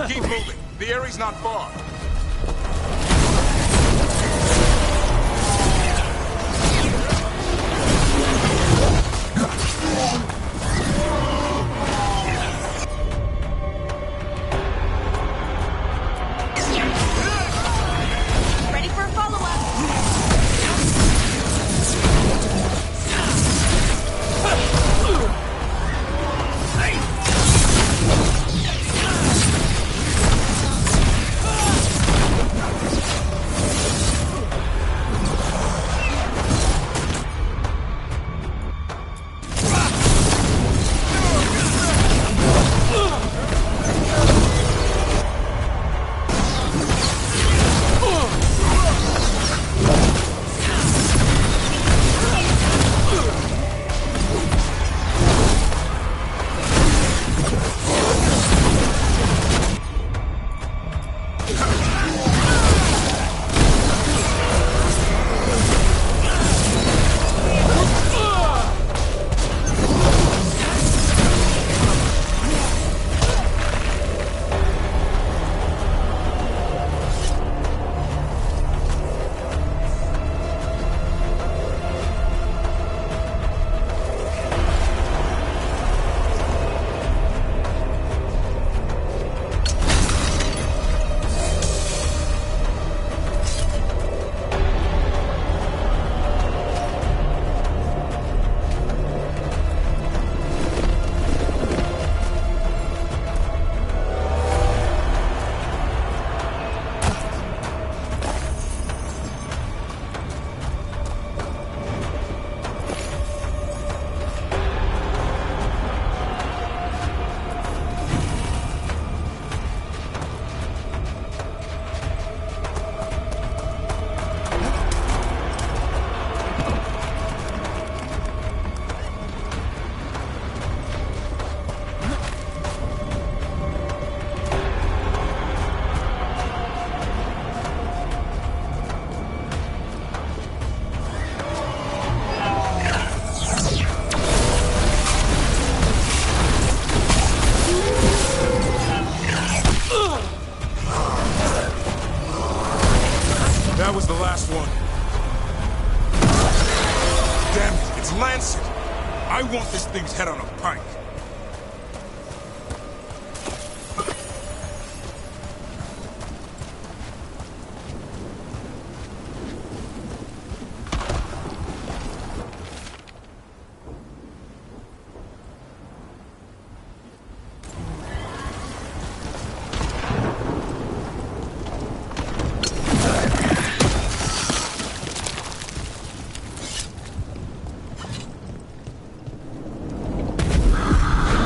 Keep moving. The area's not far. Ready for a follow-up? That was the last one. Damn it, it's Lancet. I want this thing's head on a pike.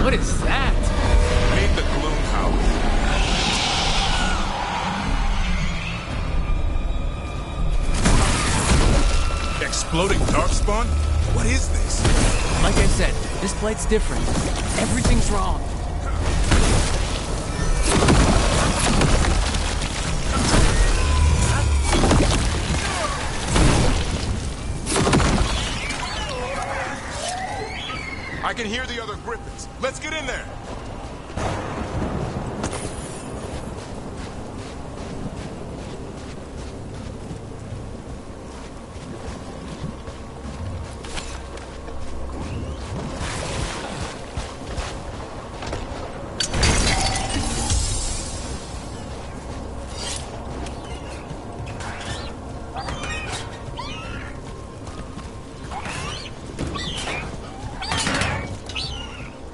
What is that? Made the Gloom Howler. Exploding Darkspawn? What is this? Like I said, this blight's different. Everything's wrong. I can hear the other Griffins. Let's get in there.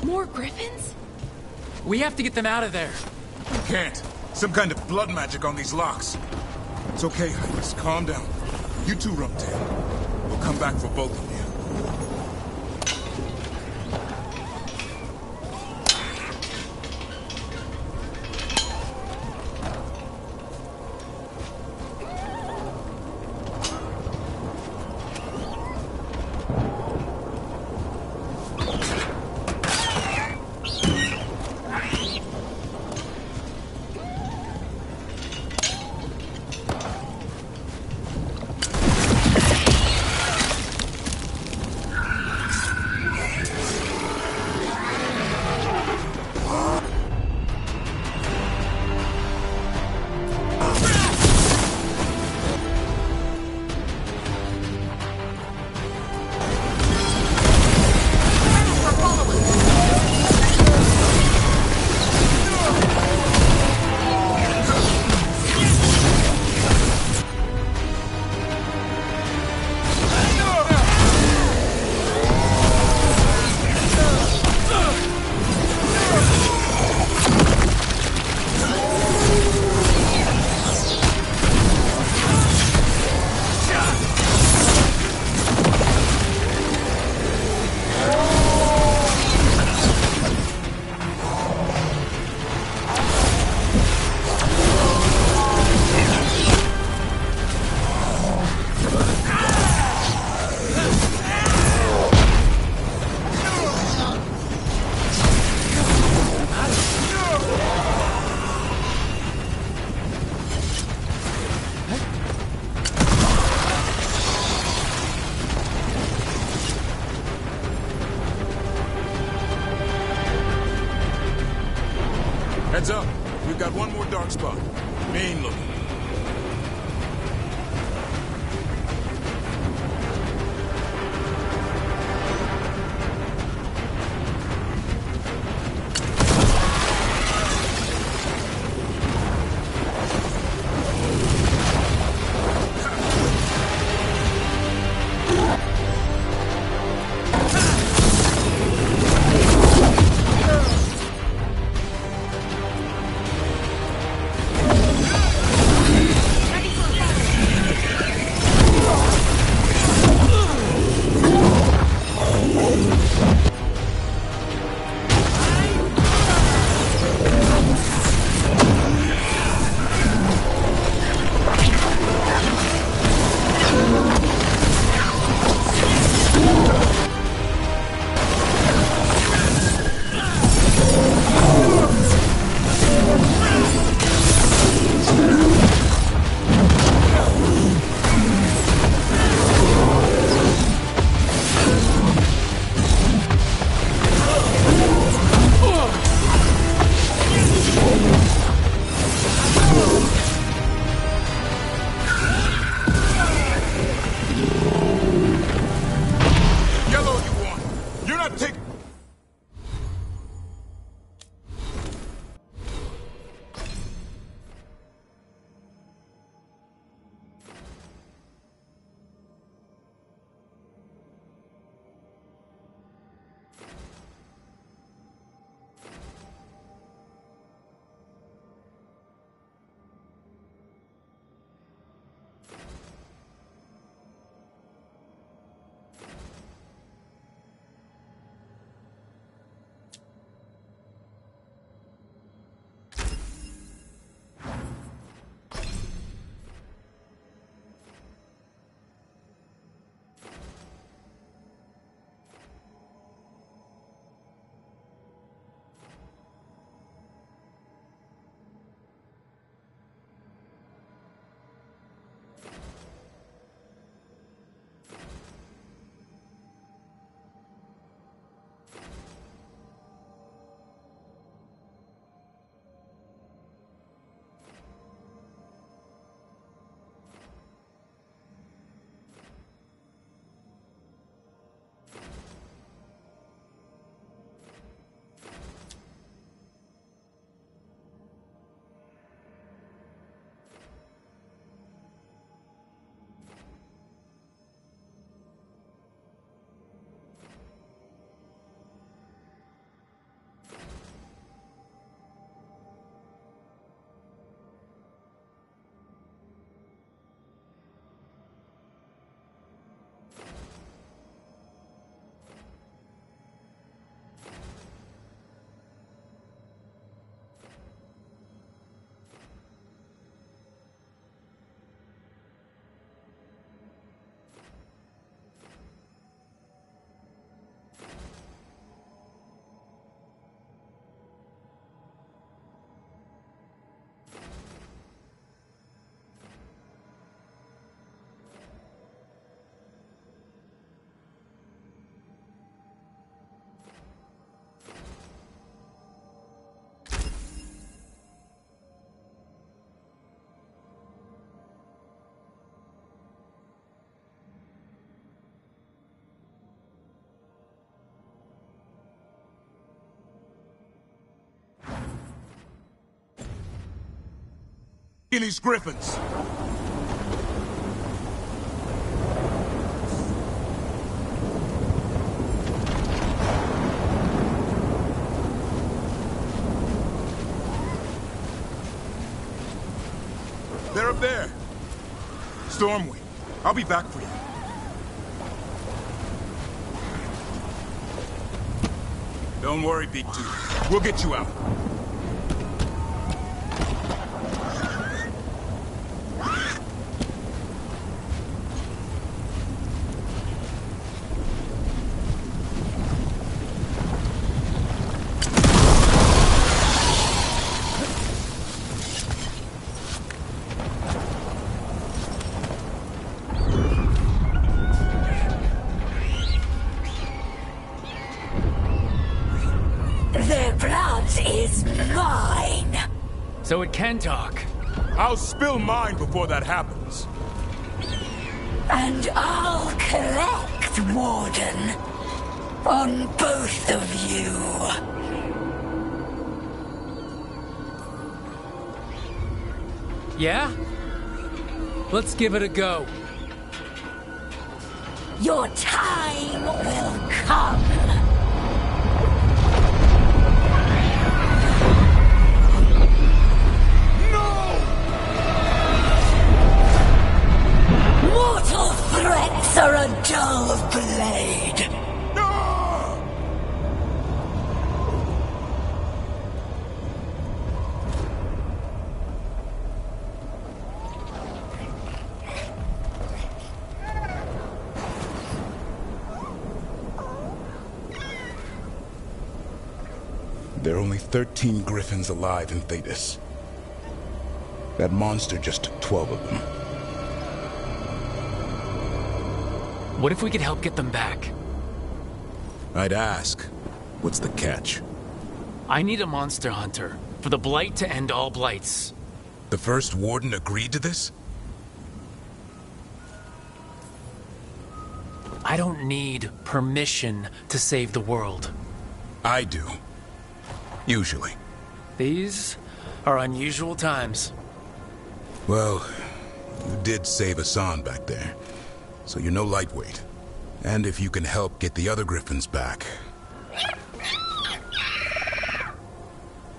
More Griffins? We have to get them out of there. We can't. Some kind of blood magic on these locks. It's okay, Highness. Calm down. You too, Rumtail. We'll come back for both of you. Heads up. We've got one more dark spot. Mean looking. in these griffins. They're up there. Stormwing, I'll be back for you. Don't worry, Big Tooth. We'll get you out. Their blood is mine. So it can talk. I'll spill mine before that happens. And I'll collect, Warden, on both of you. Yeah? Let's give it a go. Your time will come. Mortal threats are a dull blade. There are only 13 griffins alive in Thetis. That monster just took 12 of them. What if we could help get them back? I'd ask, what's the catch? I need a monster hunter for the Blight to end all blights. The first Warden agreed to this? I don't need permission to save the world. I do. Usually. These are unusual times. Well, you did save Hassan back there, so you're no lightweight. And if you can help get the other griffins back...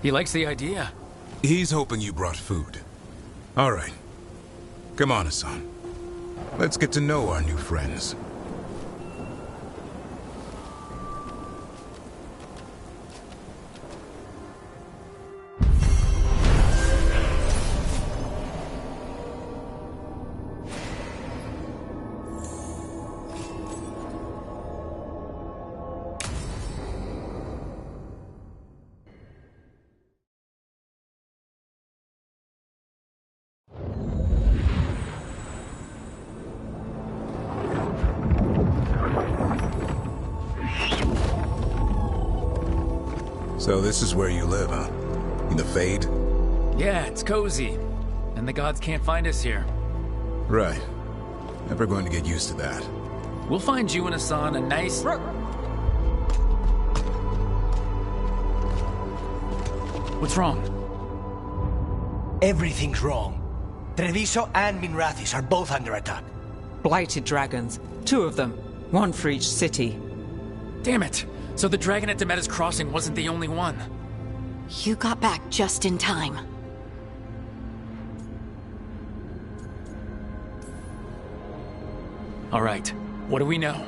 He likes the idea. He's hoping you brought food. All right. Come on, Hassan. Let's get to know our new friends. So this is where you live, huh? In the Fade? Yeah, it's cozy. And the gods can't find us here. Right. Never going to get used to that. We'll find you and Hassan a nice... What's wrong? Everything's wrong. Treviso and Minrathis are both under attack. Blighted dragons. 2 of them. 1 for each city. Damn it! So the dragon at Demeter's Crossing wasn't the only one. You got back just in time. All right, what do we know?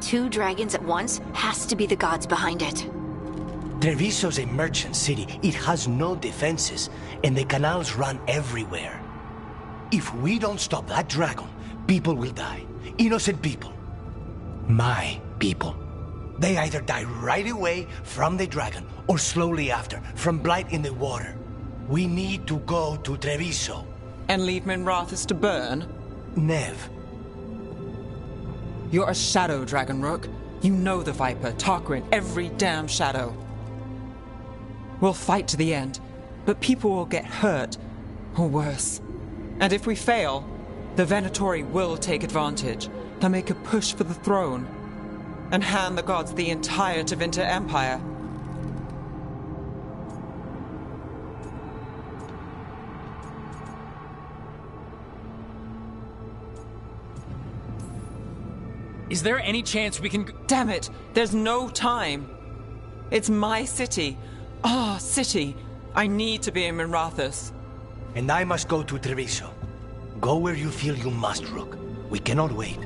2 dragons at once has to be the gods behind it. Treviso's a merchant city. It has no defenses, and the canals run everywhere. If we don't stop that dragon, people will die. Innocent people. My people. They either die right away from the dragon, or slowly after, from blight in the water. We need to go to Treviso. And leave Minrathis to burn? Nev. You're a shadow, Dragon Rook. You know the Viper, Tarquin, every damn shadow. We'll fight to the end, but people will get hurt, or worse. And if we fail, the Venatori will take advantage. They'll make a push for the throne, and hand the gods the entire Tevinter Empire. Is there any chance we can... Damn it! There's no time! It's my city. Our city. I need to be in Minrathous. And I must go to Treviso. Go where you feel you must, Rook. We cannot wait.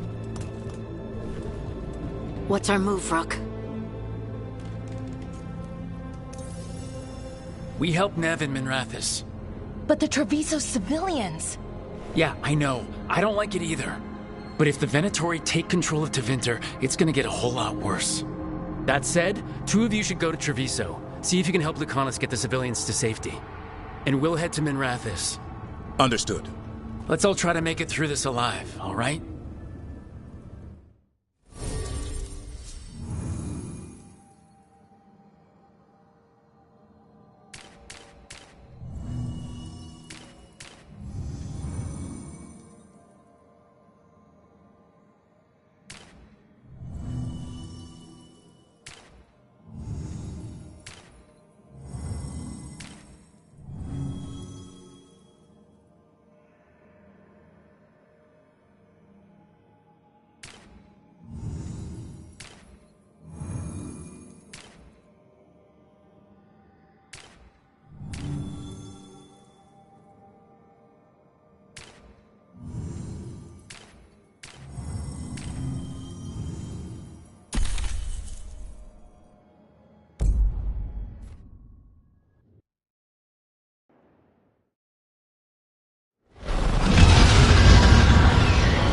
What's our move, Rook? We help Nev in Minrathous. But the Treviso civilians... Yeah, I know. I don't like it either. But if the Venatori take control of Tevinter, it's gonna get a whole lot worse. That said, 2 of you should go to Treviso. See if you can help Lucanus get the civilians to safety. And we'll head to Minrathous. Understood. Let's all try to make it through this alive, all right?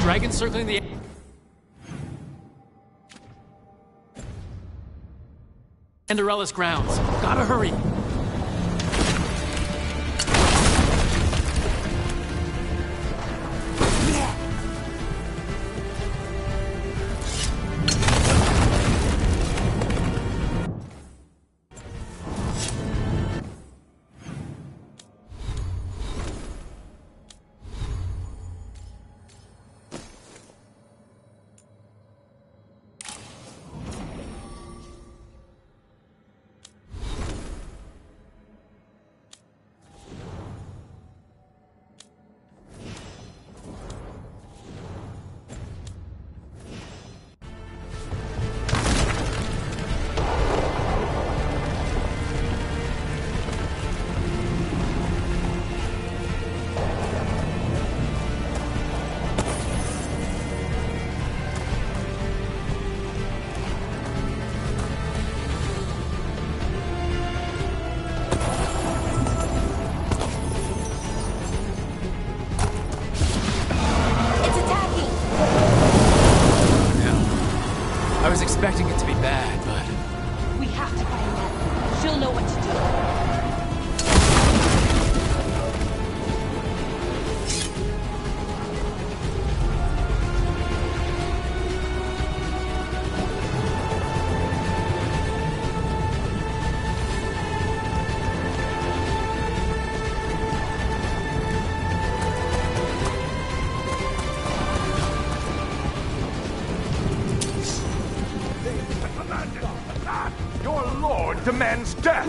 Dragon circling the... Enderella's grounds. Gotta hurry. Expecting it to be bad, but... We have to find Nev. She'll know what to do. Demands death!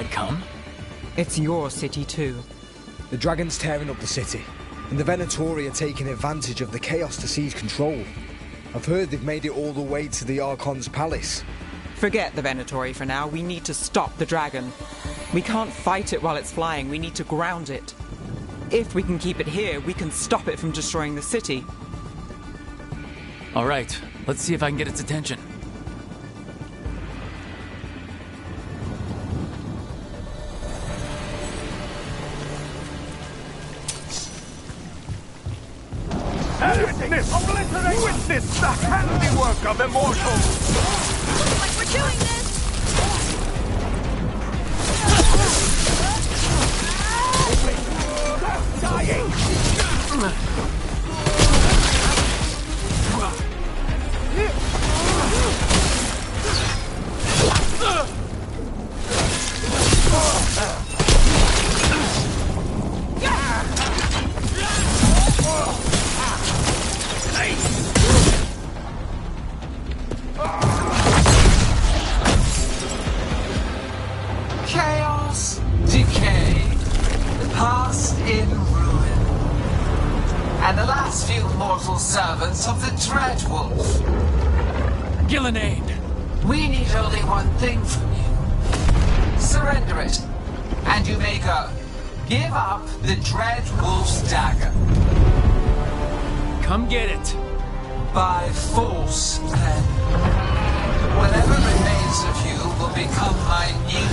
I'd come. It's your city too. The dragon's tearing up the city, and the Venatori are taking advantage of the chaos to seize control. I've heard they've made it all the way to the Archon's palace. Forget the Venatori for now. We need to stop the dragon. We can't fight it while it's flying. We need to ground it. If we can keep it here, we can stop it from destroying the city. All right, let's see if I can get its attention. Witness the handiwork of immortals! Like we're doing this! Dying! Chaos, decay, the past in ruin, and the last few mortal servants of the Dreadwolf. Gillenane! We need only one thing from you. Surrender it, and you may go. Give up the Dreadwolf's dagger. Come get it. By force, then. Whatever remains of you will become my new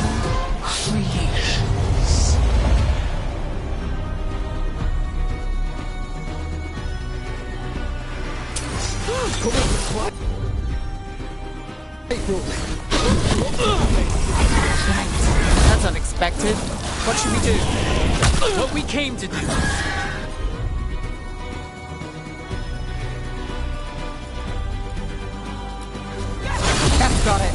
creations. That's unexpected. What should we do? What we came to do. That's got it.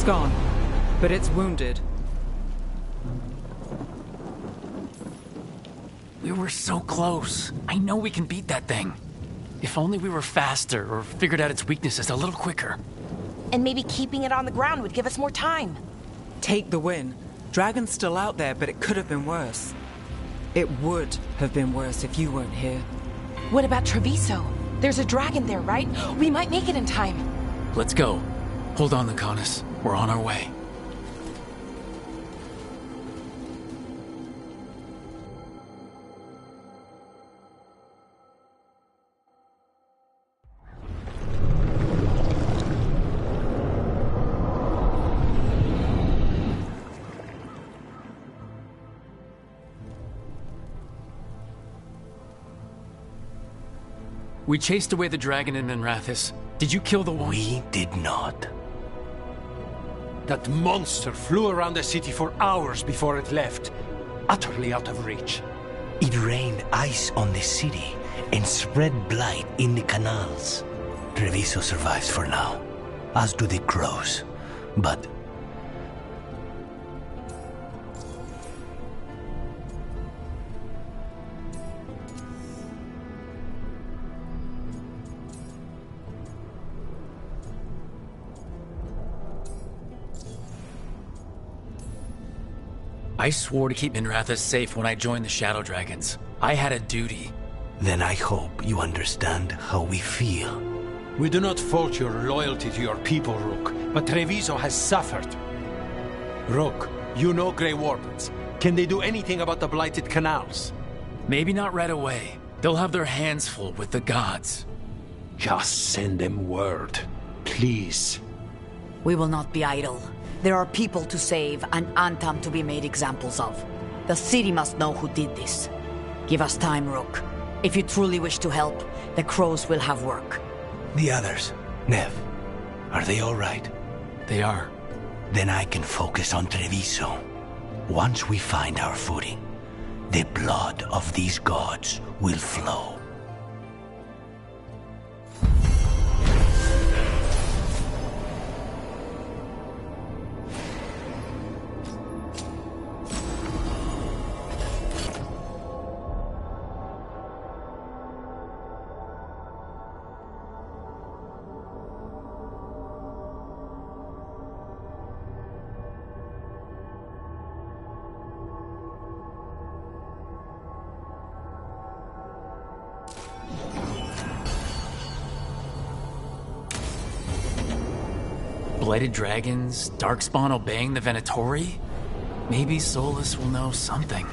gone, but it's wounded. We were so close. I know we can beat that thing. If only we were faster or figured out its weaknesses a little quicker. And maybe keeping it on the ground would give us more time. Take the win. Dragon's still out there, but it could have been worse. It would have been worse if you weren't here. What about Treviso? There's a dragon there, right? We might make it in time. Let's go. Hold on, Lucanus. We're on our way. We chased away the dragon in Minrathous. Did you kill the one? We did not. That monster flew around the city for hours before it left, utterly out of reach. It rained ice on the city and spread blight in the canals. Treviso survives for now, as do the crows. But I swore to keep Minrathous safe when I joined the Shadow Dragons. I had a duty. then I hope you understand how we feel. We do not fault your loyalty to your people, Rook, but Treviso has suffered. Rook, you know Grey Wardens. Can they do anything about the blighted canals? Maybe not right away. They'll have their hands full with the gods. Just send them word, please. We will not be idle. There are people to save and Antam to be made examples of. The city must know who did this. Give us time, Rook. If you truly wish to help, the crows will have work. The others, Nev, are they all right? They are. Then I can focus on Treviso. Once we find our footing, the blood of these gods will flow. Blighted dragons, Darkspawn obeying the Venatori? Maybe Solus will know something.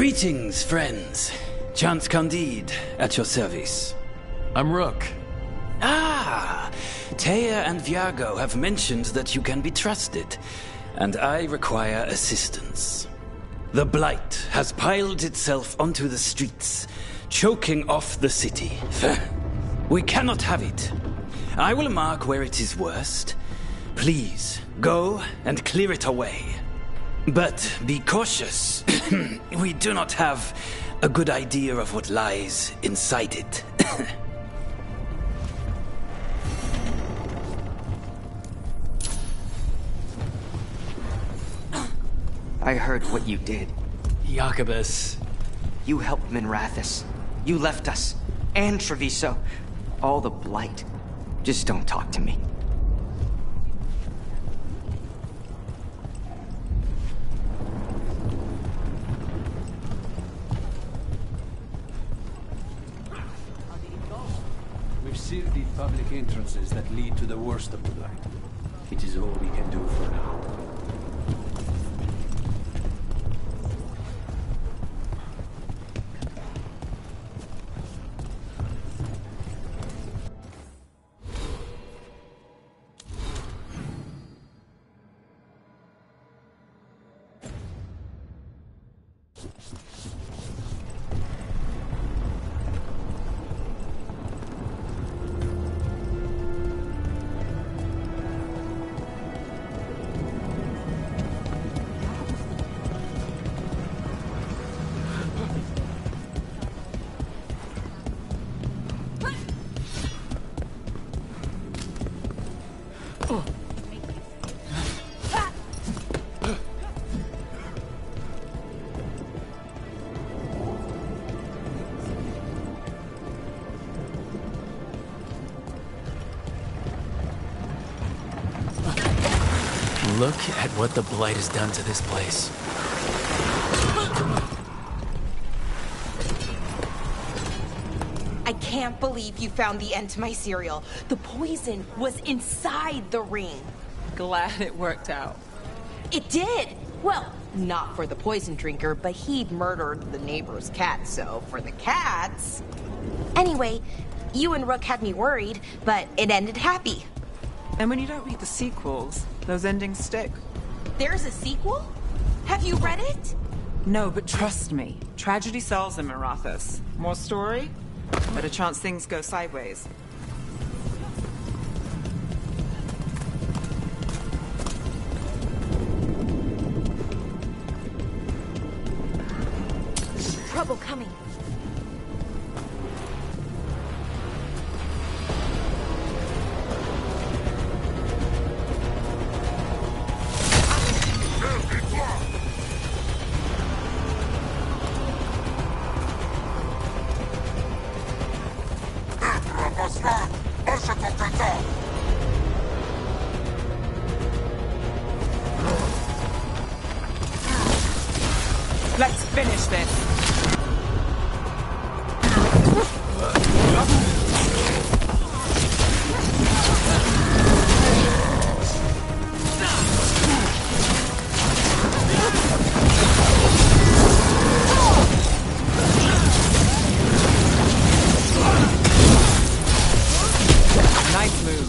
Greetings, friends. Chance Candide, at your service. I'm Rook. Ah! Taya and Viago have mentioned that you can be trusted, and I require assistance. The Blight has piled itself onto the streets, choking off the city. We cannot have it. I will mark where it is worst. Please, go and clear it away. But be cautious. We do not have a good idea of what lies inside it. I heard what you did. Jacobus. You helped Minrathous. You left us. And Treviso. All the Blight. Just don't talk to me. We've sealed the public entrances that lead to the worst of the Blight. It is all we can do for now. Look at what the Blight has done to this place. I can't believe you found the end to my cereal. The poison was inside the ring. Glad it worked out. It did! Well, not for the poison drinker, but he'd murdered the neighbor's cat, so for the cats... Anyway, you and Rook had me worried, but it ended happy. And when you don't read the sequels, those endings stick. There's a sequel? Have you read it? No, but trust me. Tragedy sells in Minrathous. More story? Better chance things go sideways. Trouble coming. Let's finish this. Nice move.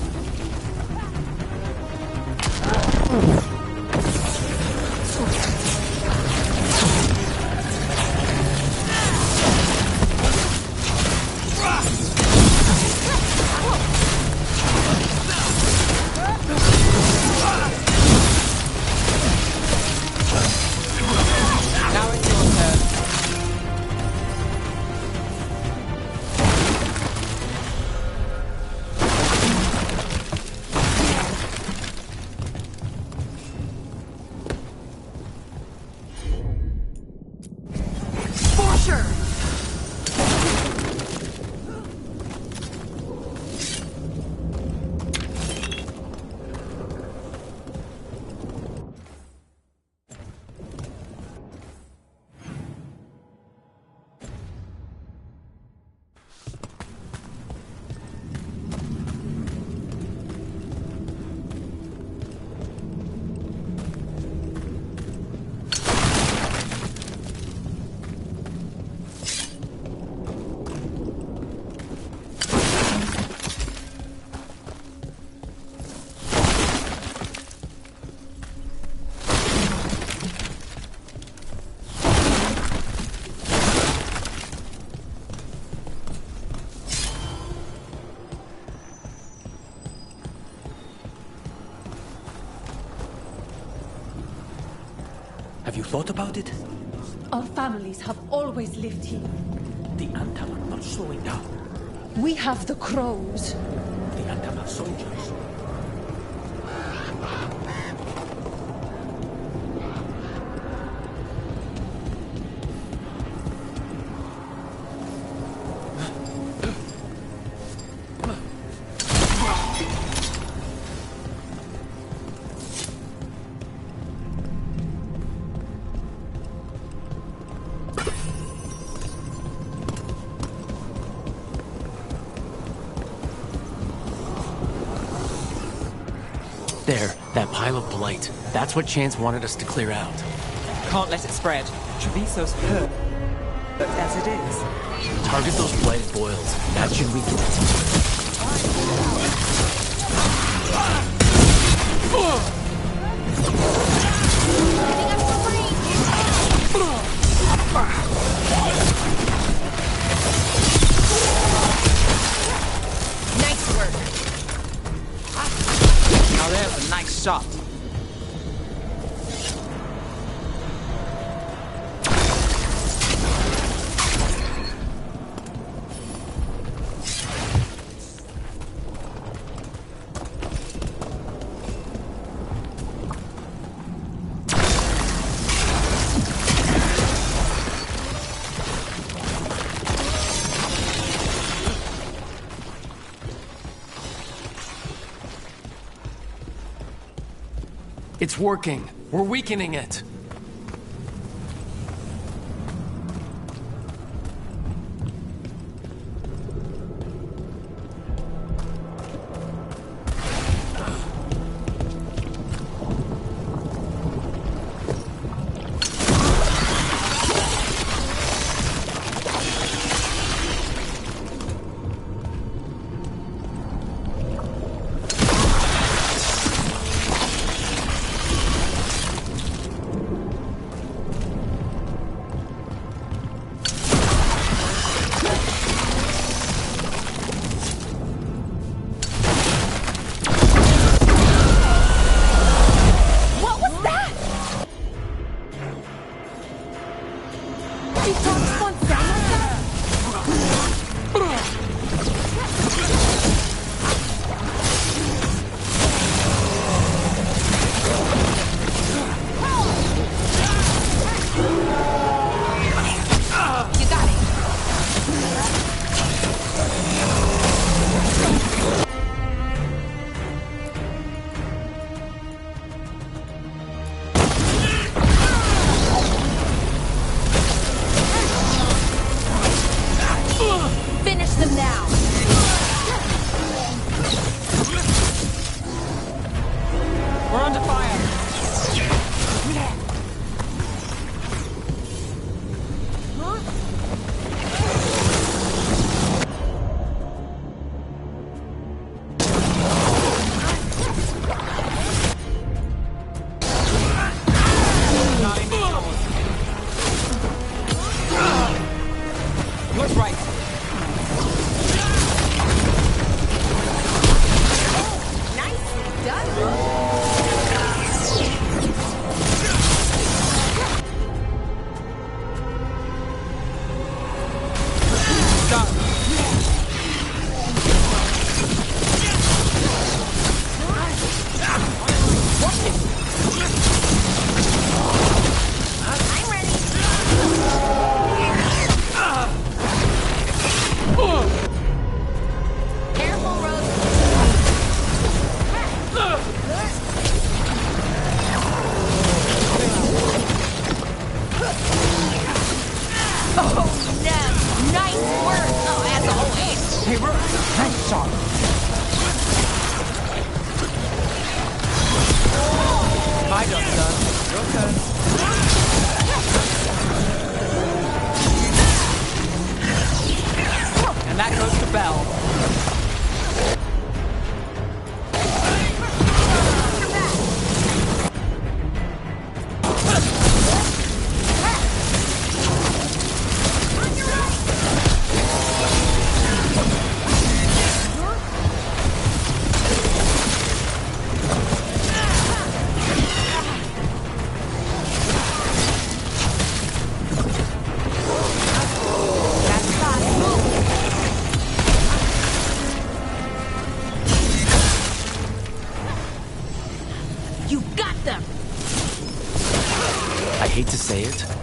thought about it? Our families have always lived here. The Antam are not slowing down. We have the crows. The Antam are soldiers. There, that pile of blight. That's what Chance wanted us to clear out. Can't let it spread. Treviso's hurt. But as it is. Target those blighted boils. That should weaken it. Nice work. Now there's a nice shot. It's working. We're weakening it.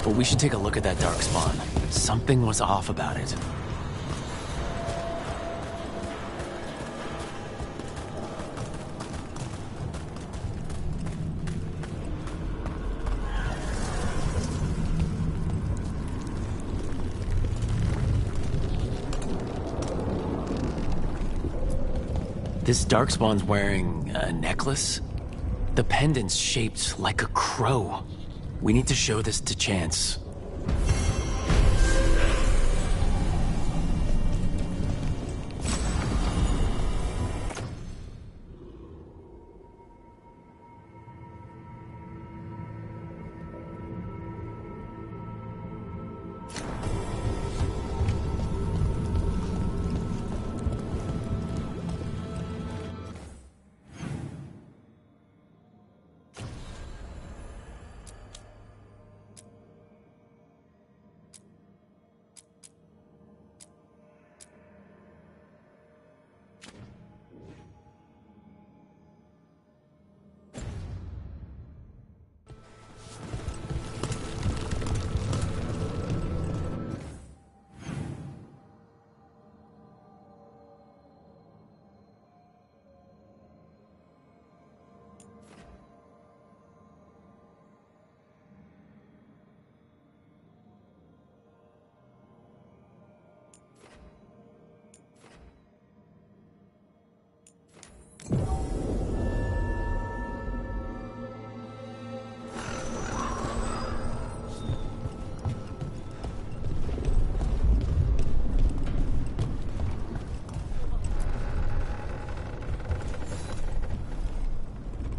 but we should take a look at that darkspawn. Something was off about it. This darkspawn's wearing a necklace? The pendant's shaped like a crow. We need to show this to Chance.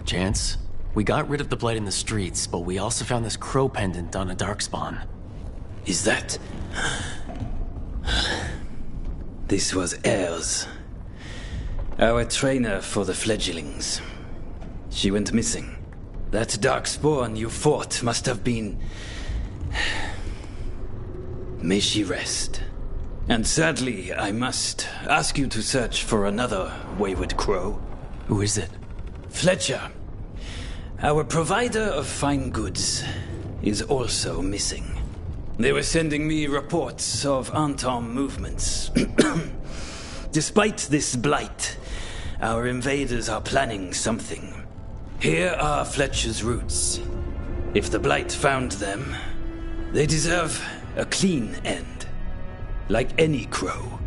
Chance, we got rid of the blight in the streets, but we also found this crow pendant on a darkspawn. Is that... This was Ayres, our trainer for the fledglings. She went missing. That darkspawn you fought must have been... May she rest. And sadly, I must ask you to search for another wayward crow. Who is it? Fletcher. Our provider of fine goods is also missing. They were sending me reports of Anton movements. Despite this blight, our invaders are planning something. Here are Fletcher's roots. If the blight found them, they deserve a clean end, like any crow.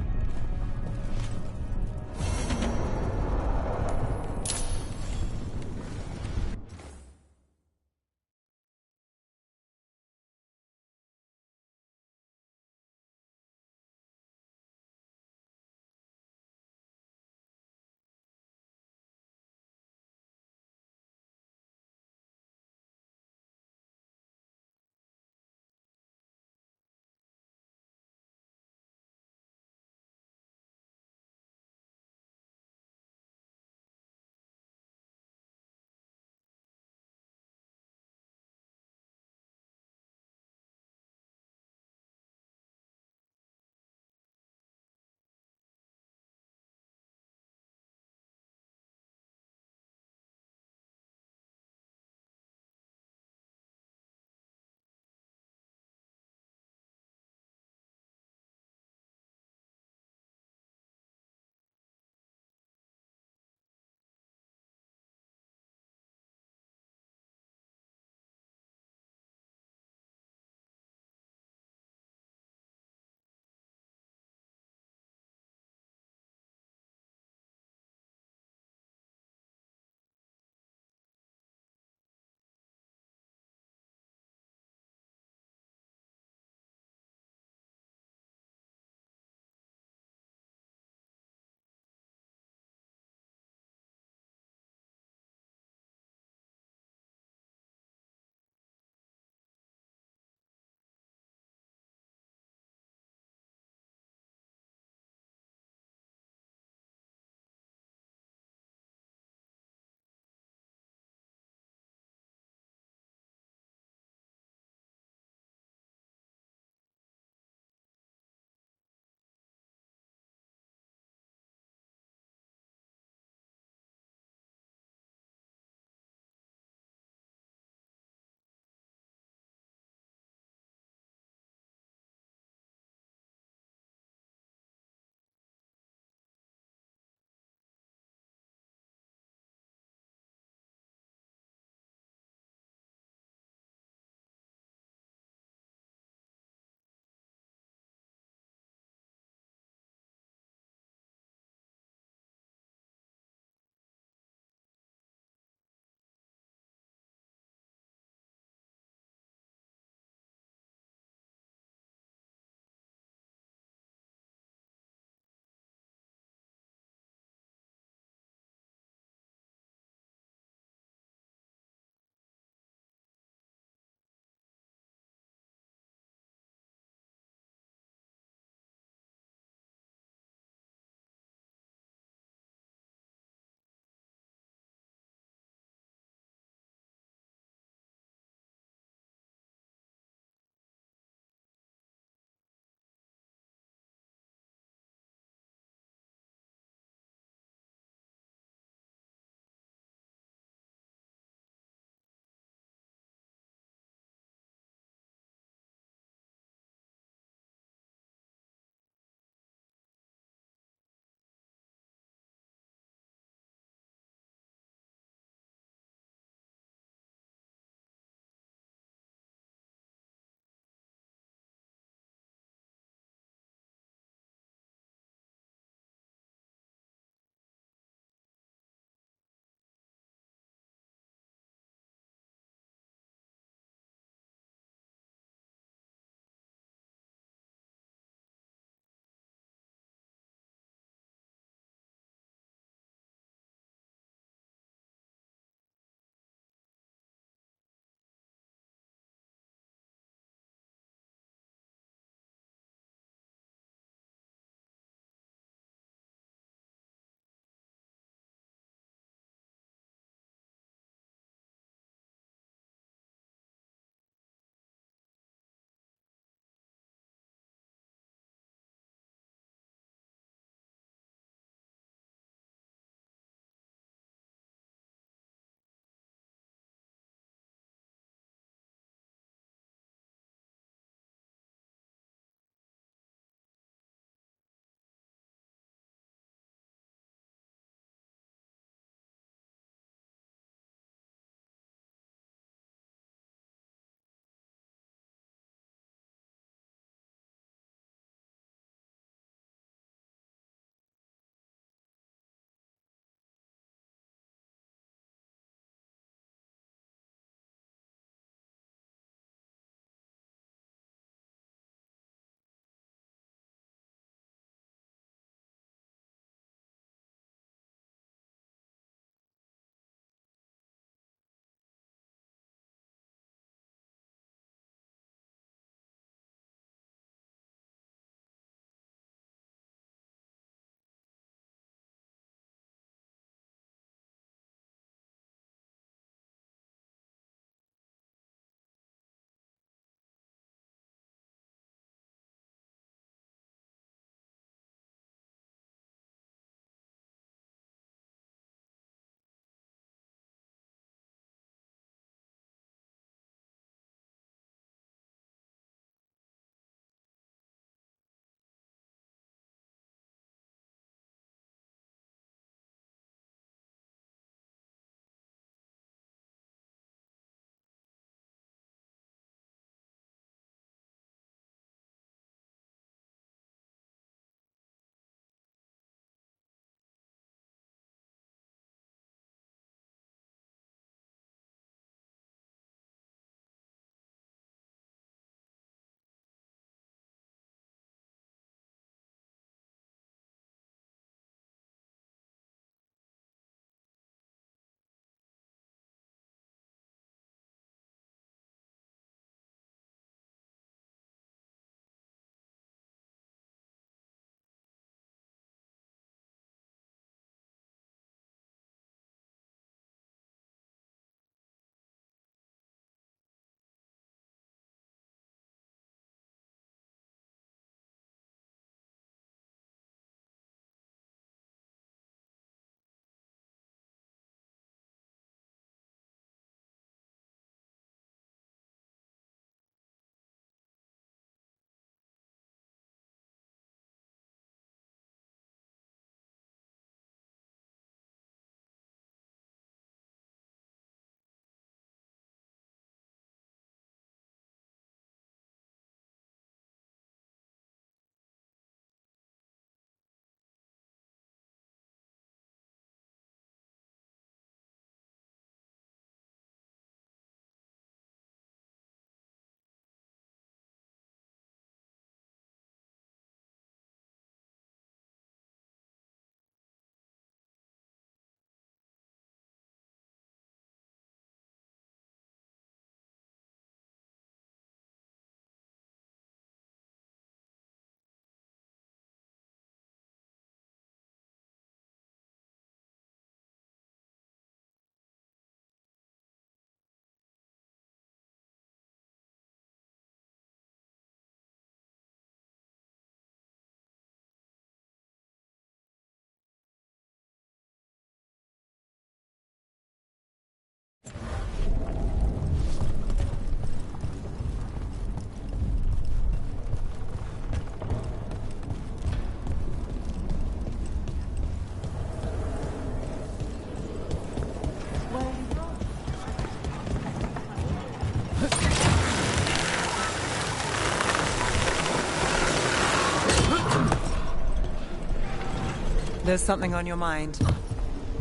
There's something on your mind.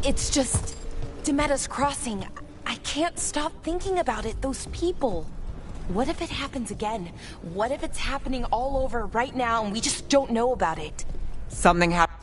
It's just... Demetta's Crossing. I can't stop thinking about it, those people. What if it happens again? What if it's happening all over right now and we just don't know about it? Something happened.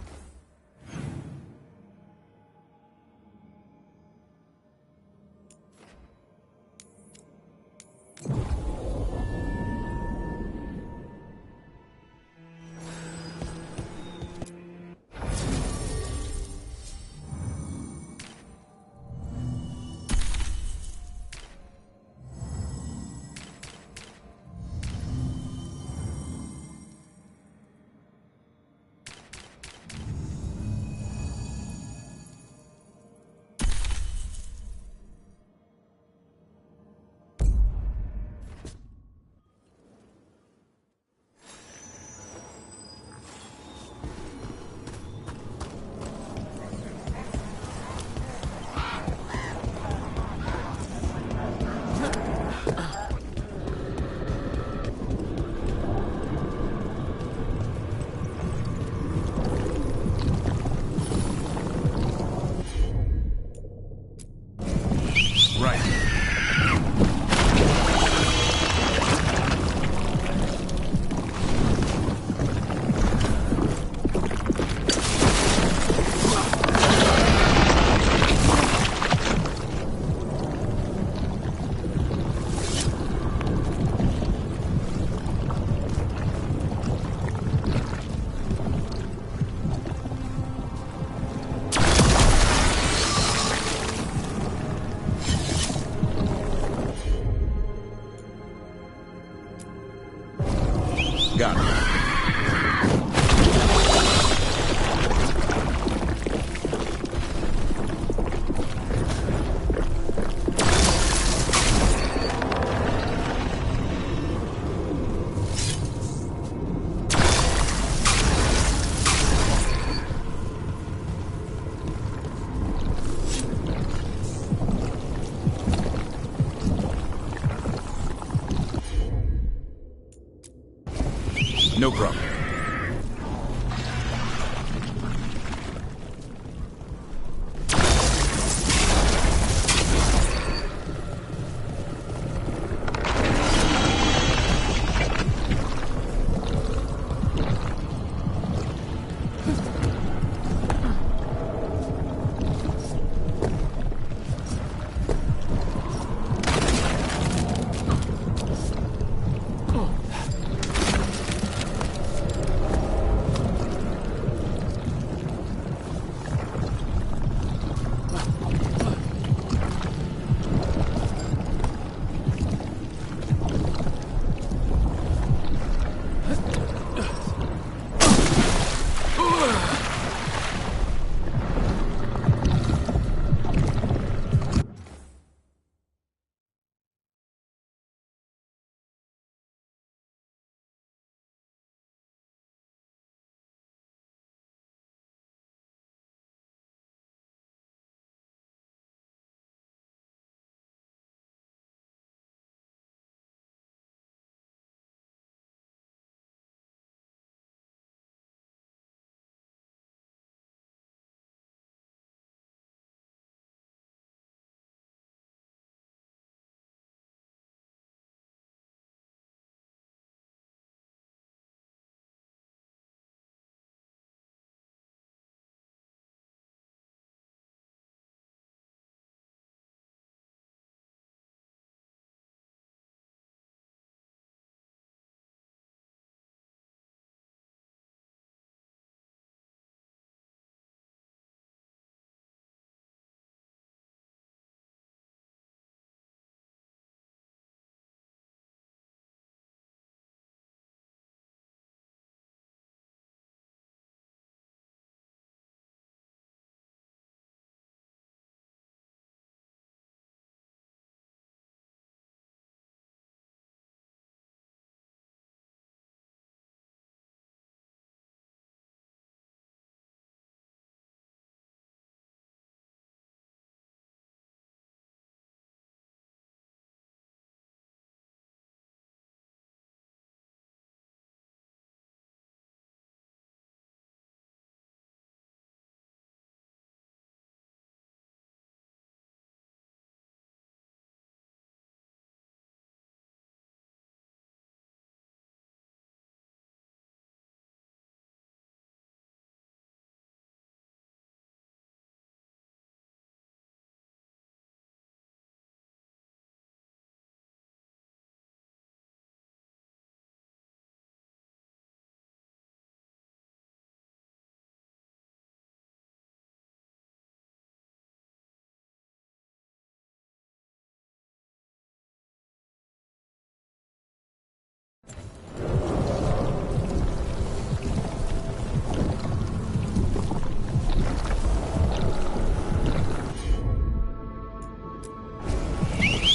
Got it. No problem.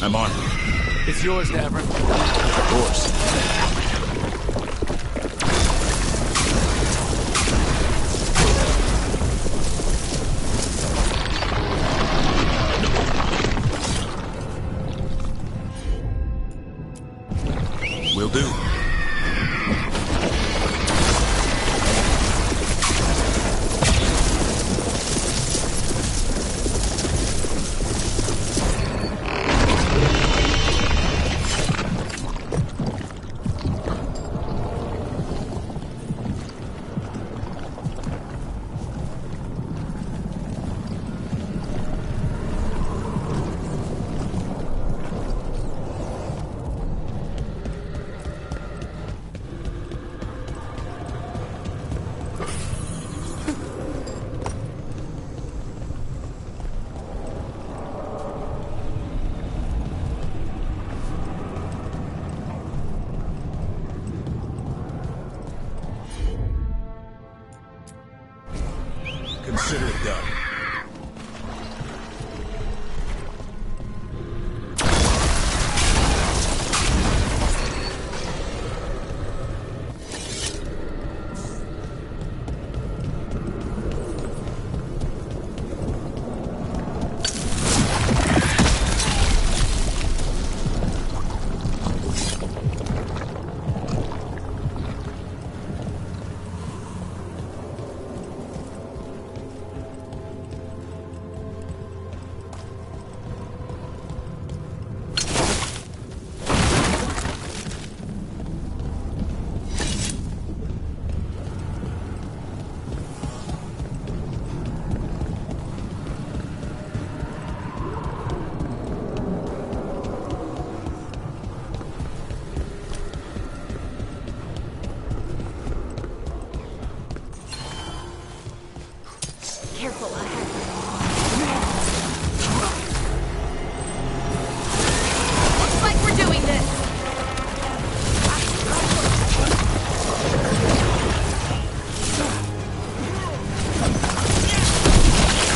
I'm on it. It's yours, Davrin. Of course. Will do. Consider it done. Careful ahead. Looks like we're doing this.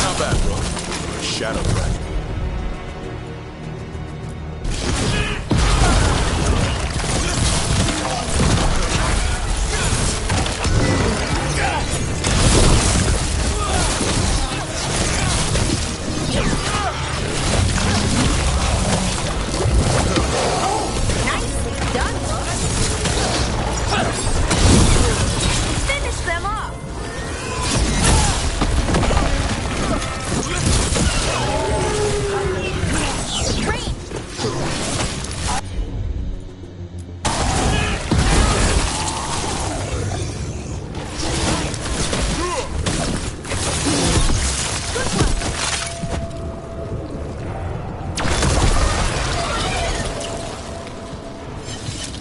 Not bad, bro. Shadow Dragon.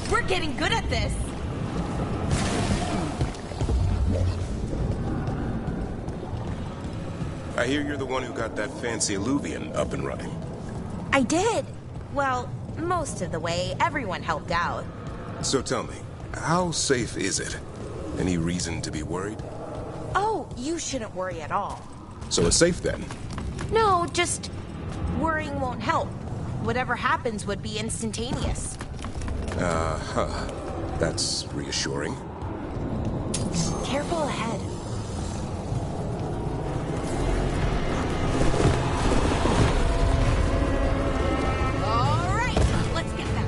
We're getting good at this. I hear you're the one who got that fancy Illuvian up and running. I did. Well, most of the way. Everyone helped out. So tell me, how safe is it? Any reason to be worried? Oh, you shouldn't worry at all. So it's safe then? No, just worrying won't help. Whatever happens would be instantaneous. That's reassuring. Careful ahead. All right, let's get that.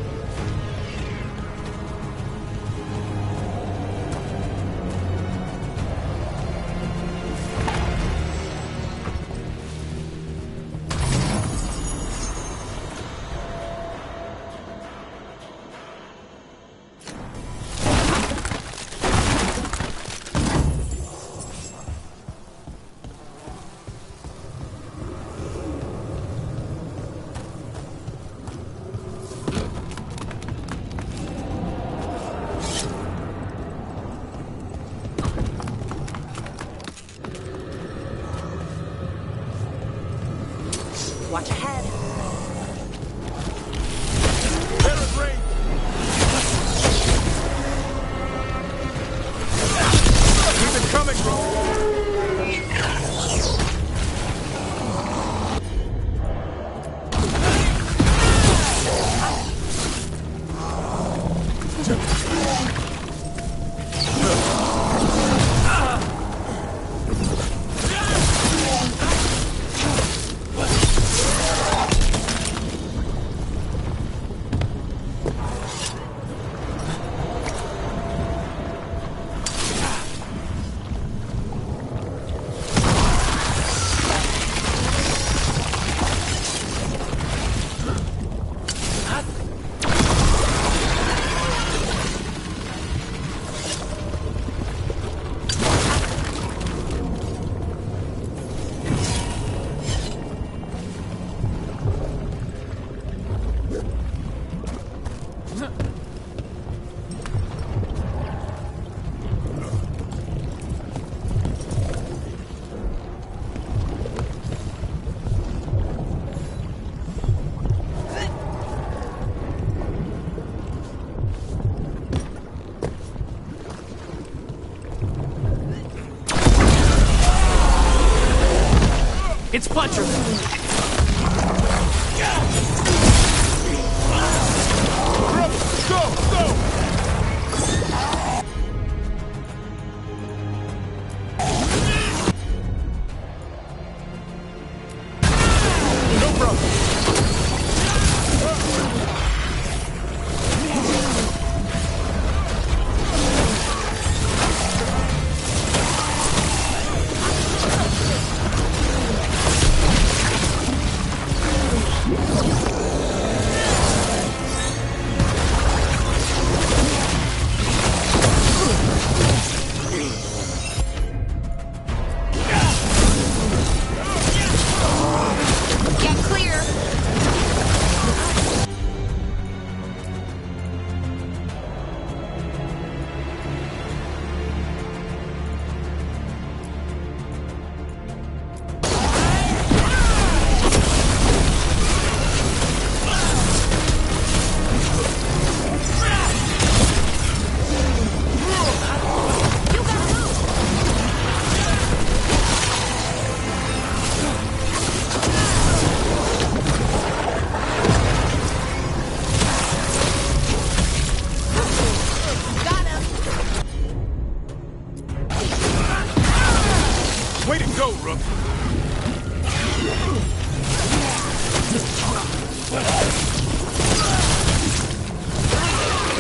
It's Fletcher!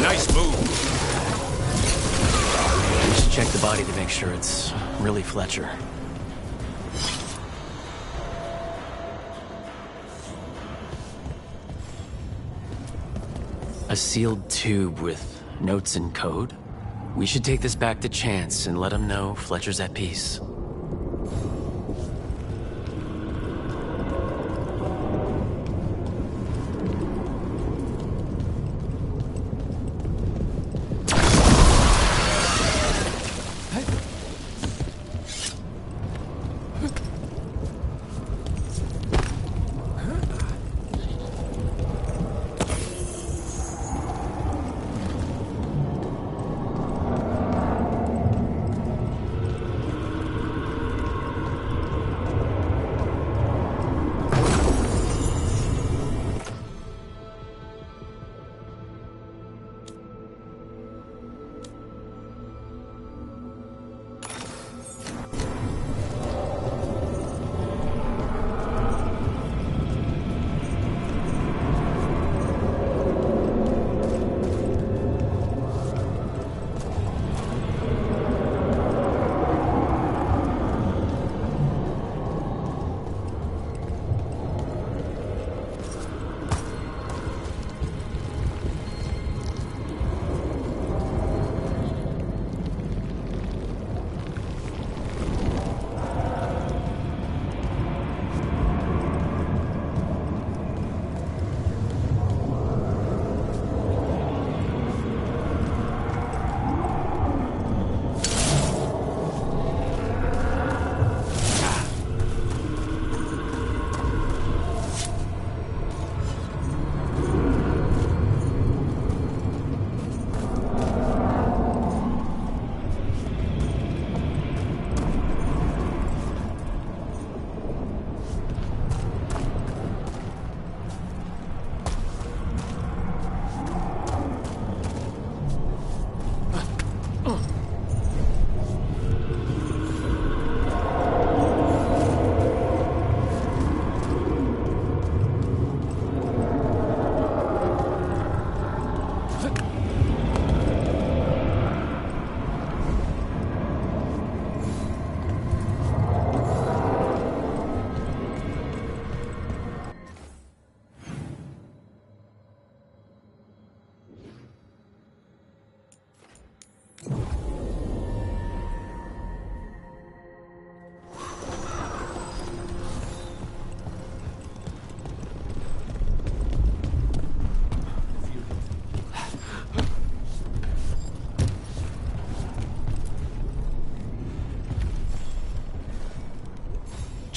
Nice move. We should check the body to make sure it's really Fletcher. A sealed tube with notes and code? We should take this back to Chance and let him know Fletcher's at peace.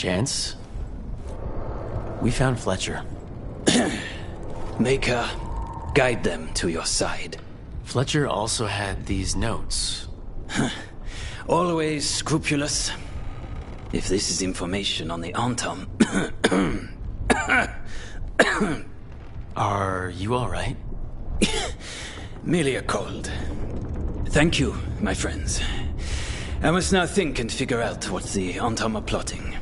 Chance? We found Fletcher. Maker, guide them to your side. Fletcher also had these notes. Always scrupulous. If this is information on the Antam... Are you alright? Merely a cold. Thank you, my friends. I must now think and figure out what the Antam are plotting.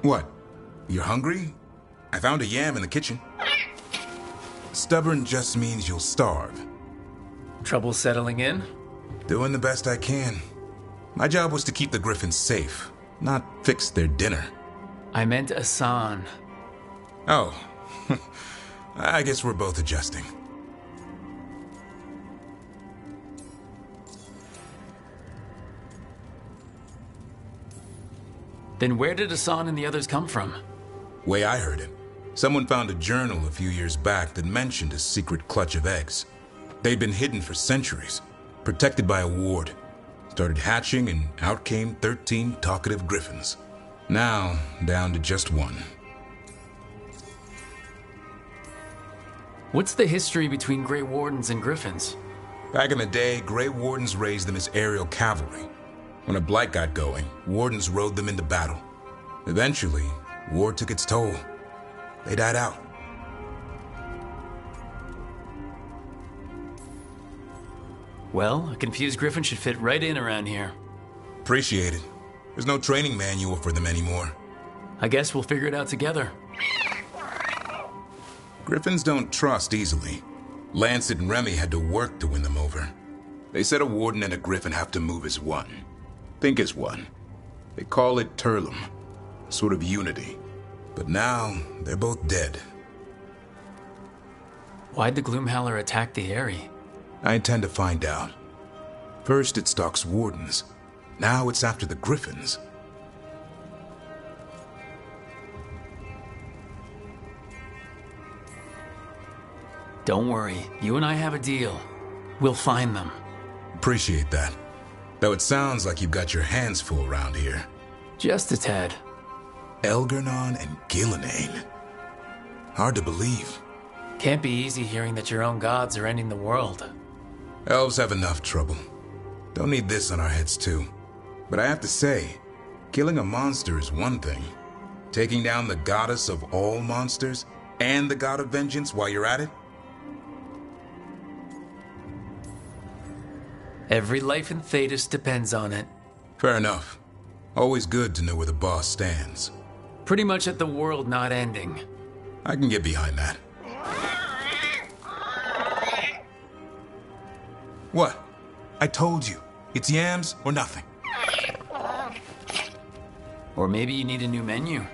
What? You're hungry? I found a yam in the kitchen. Stubborn just means you'll starve. Trouble settling in? Doing the best I can. My job was to keep the Griffins safe, not fix their dinner. I meant Asan. Oh. I guess we're both adjusting. Then where did Asan and the others come from? Way I heard it, someone found a journal a few years back that mentioned a secret clutch of eggs. They'd been hidden for centuries, protected by a ward. Started hatching and out came 13 talkative griffins. Now, down to just one. What's the history between Grey Wardens and Griffins? Back in the day, Grey Wardens raised them as aerial cavalry. When a blight got going, Wardens rode them into battle. Eventually, war took its toll. They died out. Well, a confused Griffin should fit right in around here. Appreciate it. There's no training manual for them anymore. I guess we'll figure it out together. Griffins don't trust easily. Lancet and Remy had to work to win them over. They said a Warden and a Griffin have to move as one. Think as one. They call it Turlum, a sort of unity. But now, they're both dead. Why'd the Gloomhowler attack the Eyrie? I intend to find out. First it stalks Wardens. Now it's after the Griffins. Don't worry, you and I have a deal. We'll find them. Appreciate that. Though it sounds like you've got your hands full around here. Just a tad. Elgar'nan and Gillenane. Hard to believe. Can't be easy hearing that your own gods are ending the world. Elves have enough trouble. Don't need this on our heads too. But I have to say, killing a monster is one thing. Taking down the goddess of all monsters and the god of vengeance while you're at it? Every life in Thedas depends on it. Fair enough. Always good to know where the boss stands. Pretty much at the world not ending. I can get behind that. What? I told you. It's yams or nothing. Or maybe you need a new menu.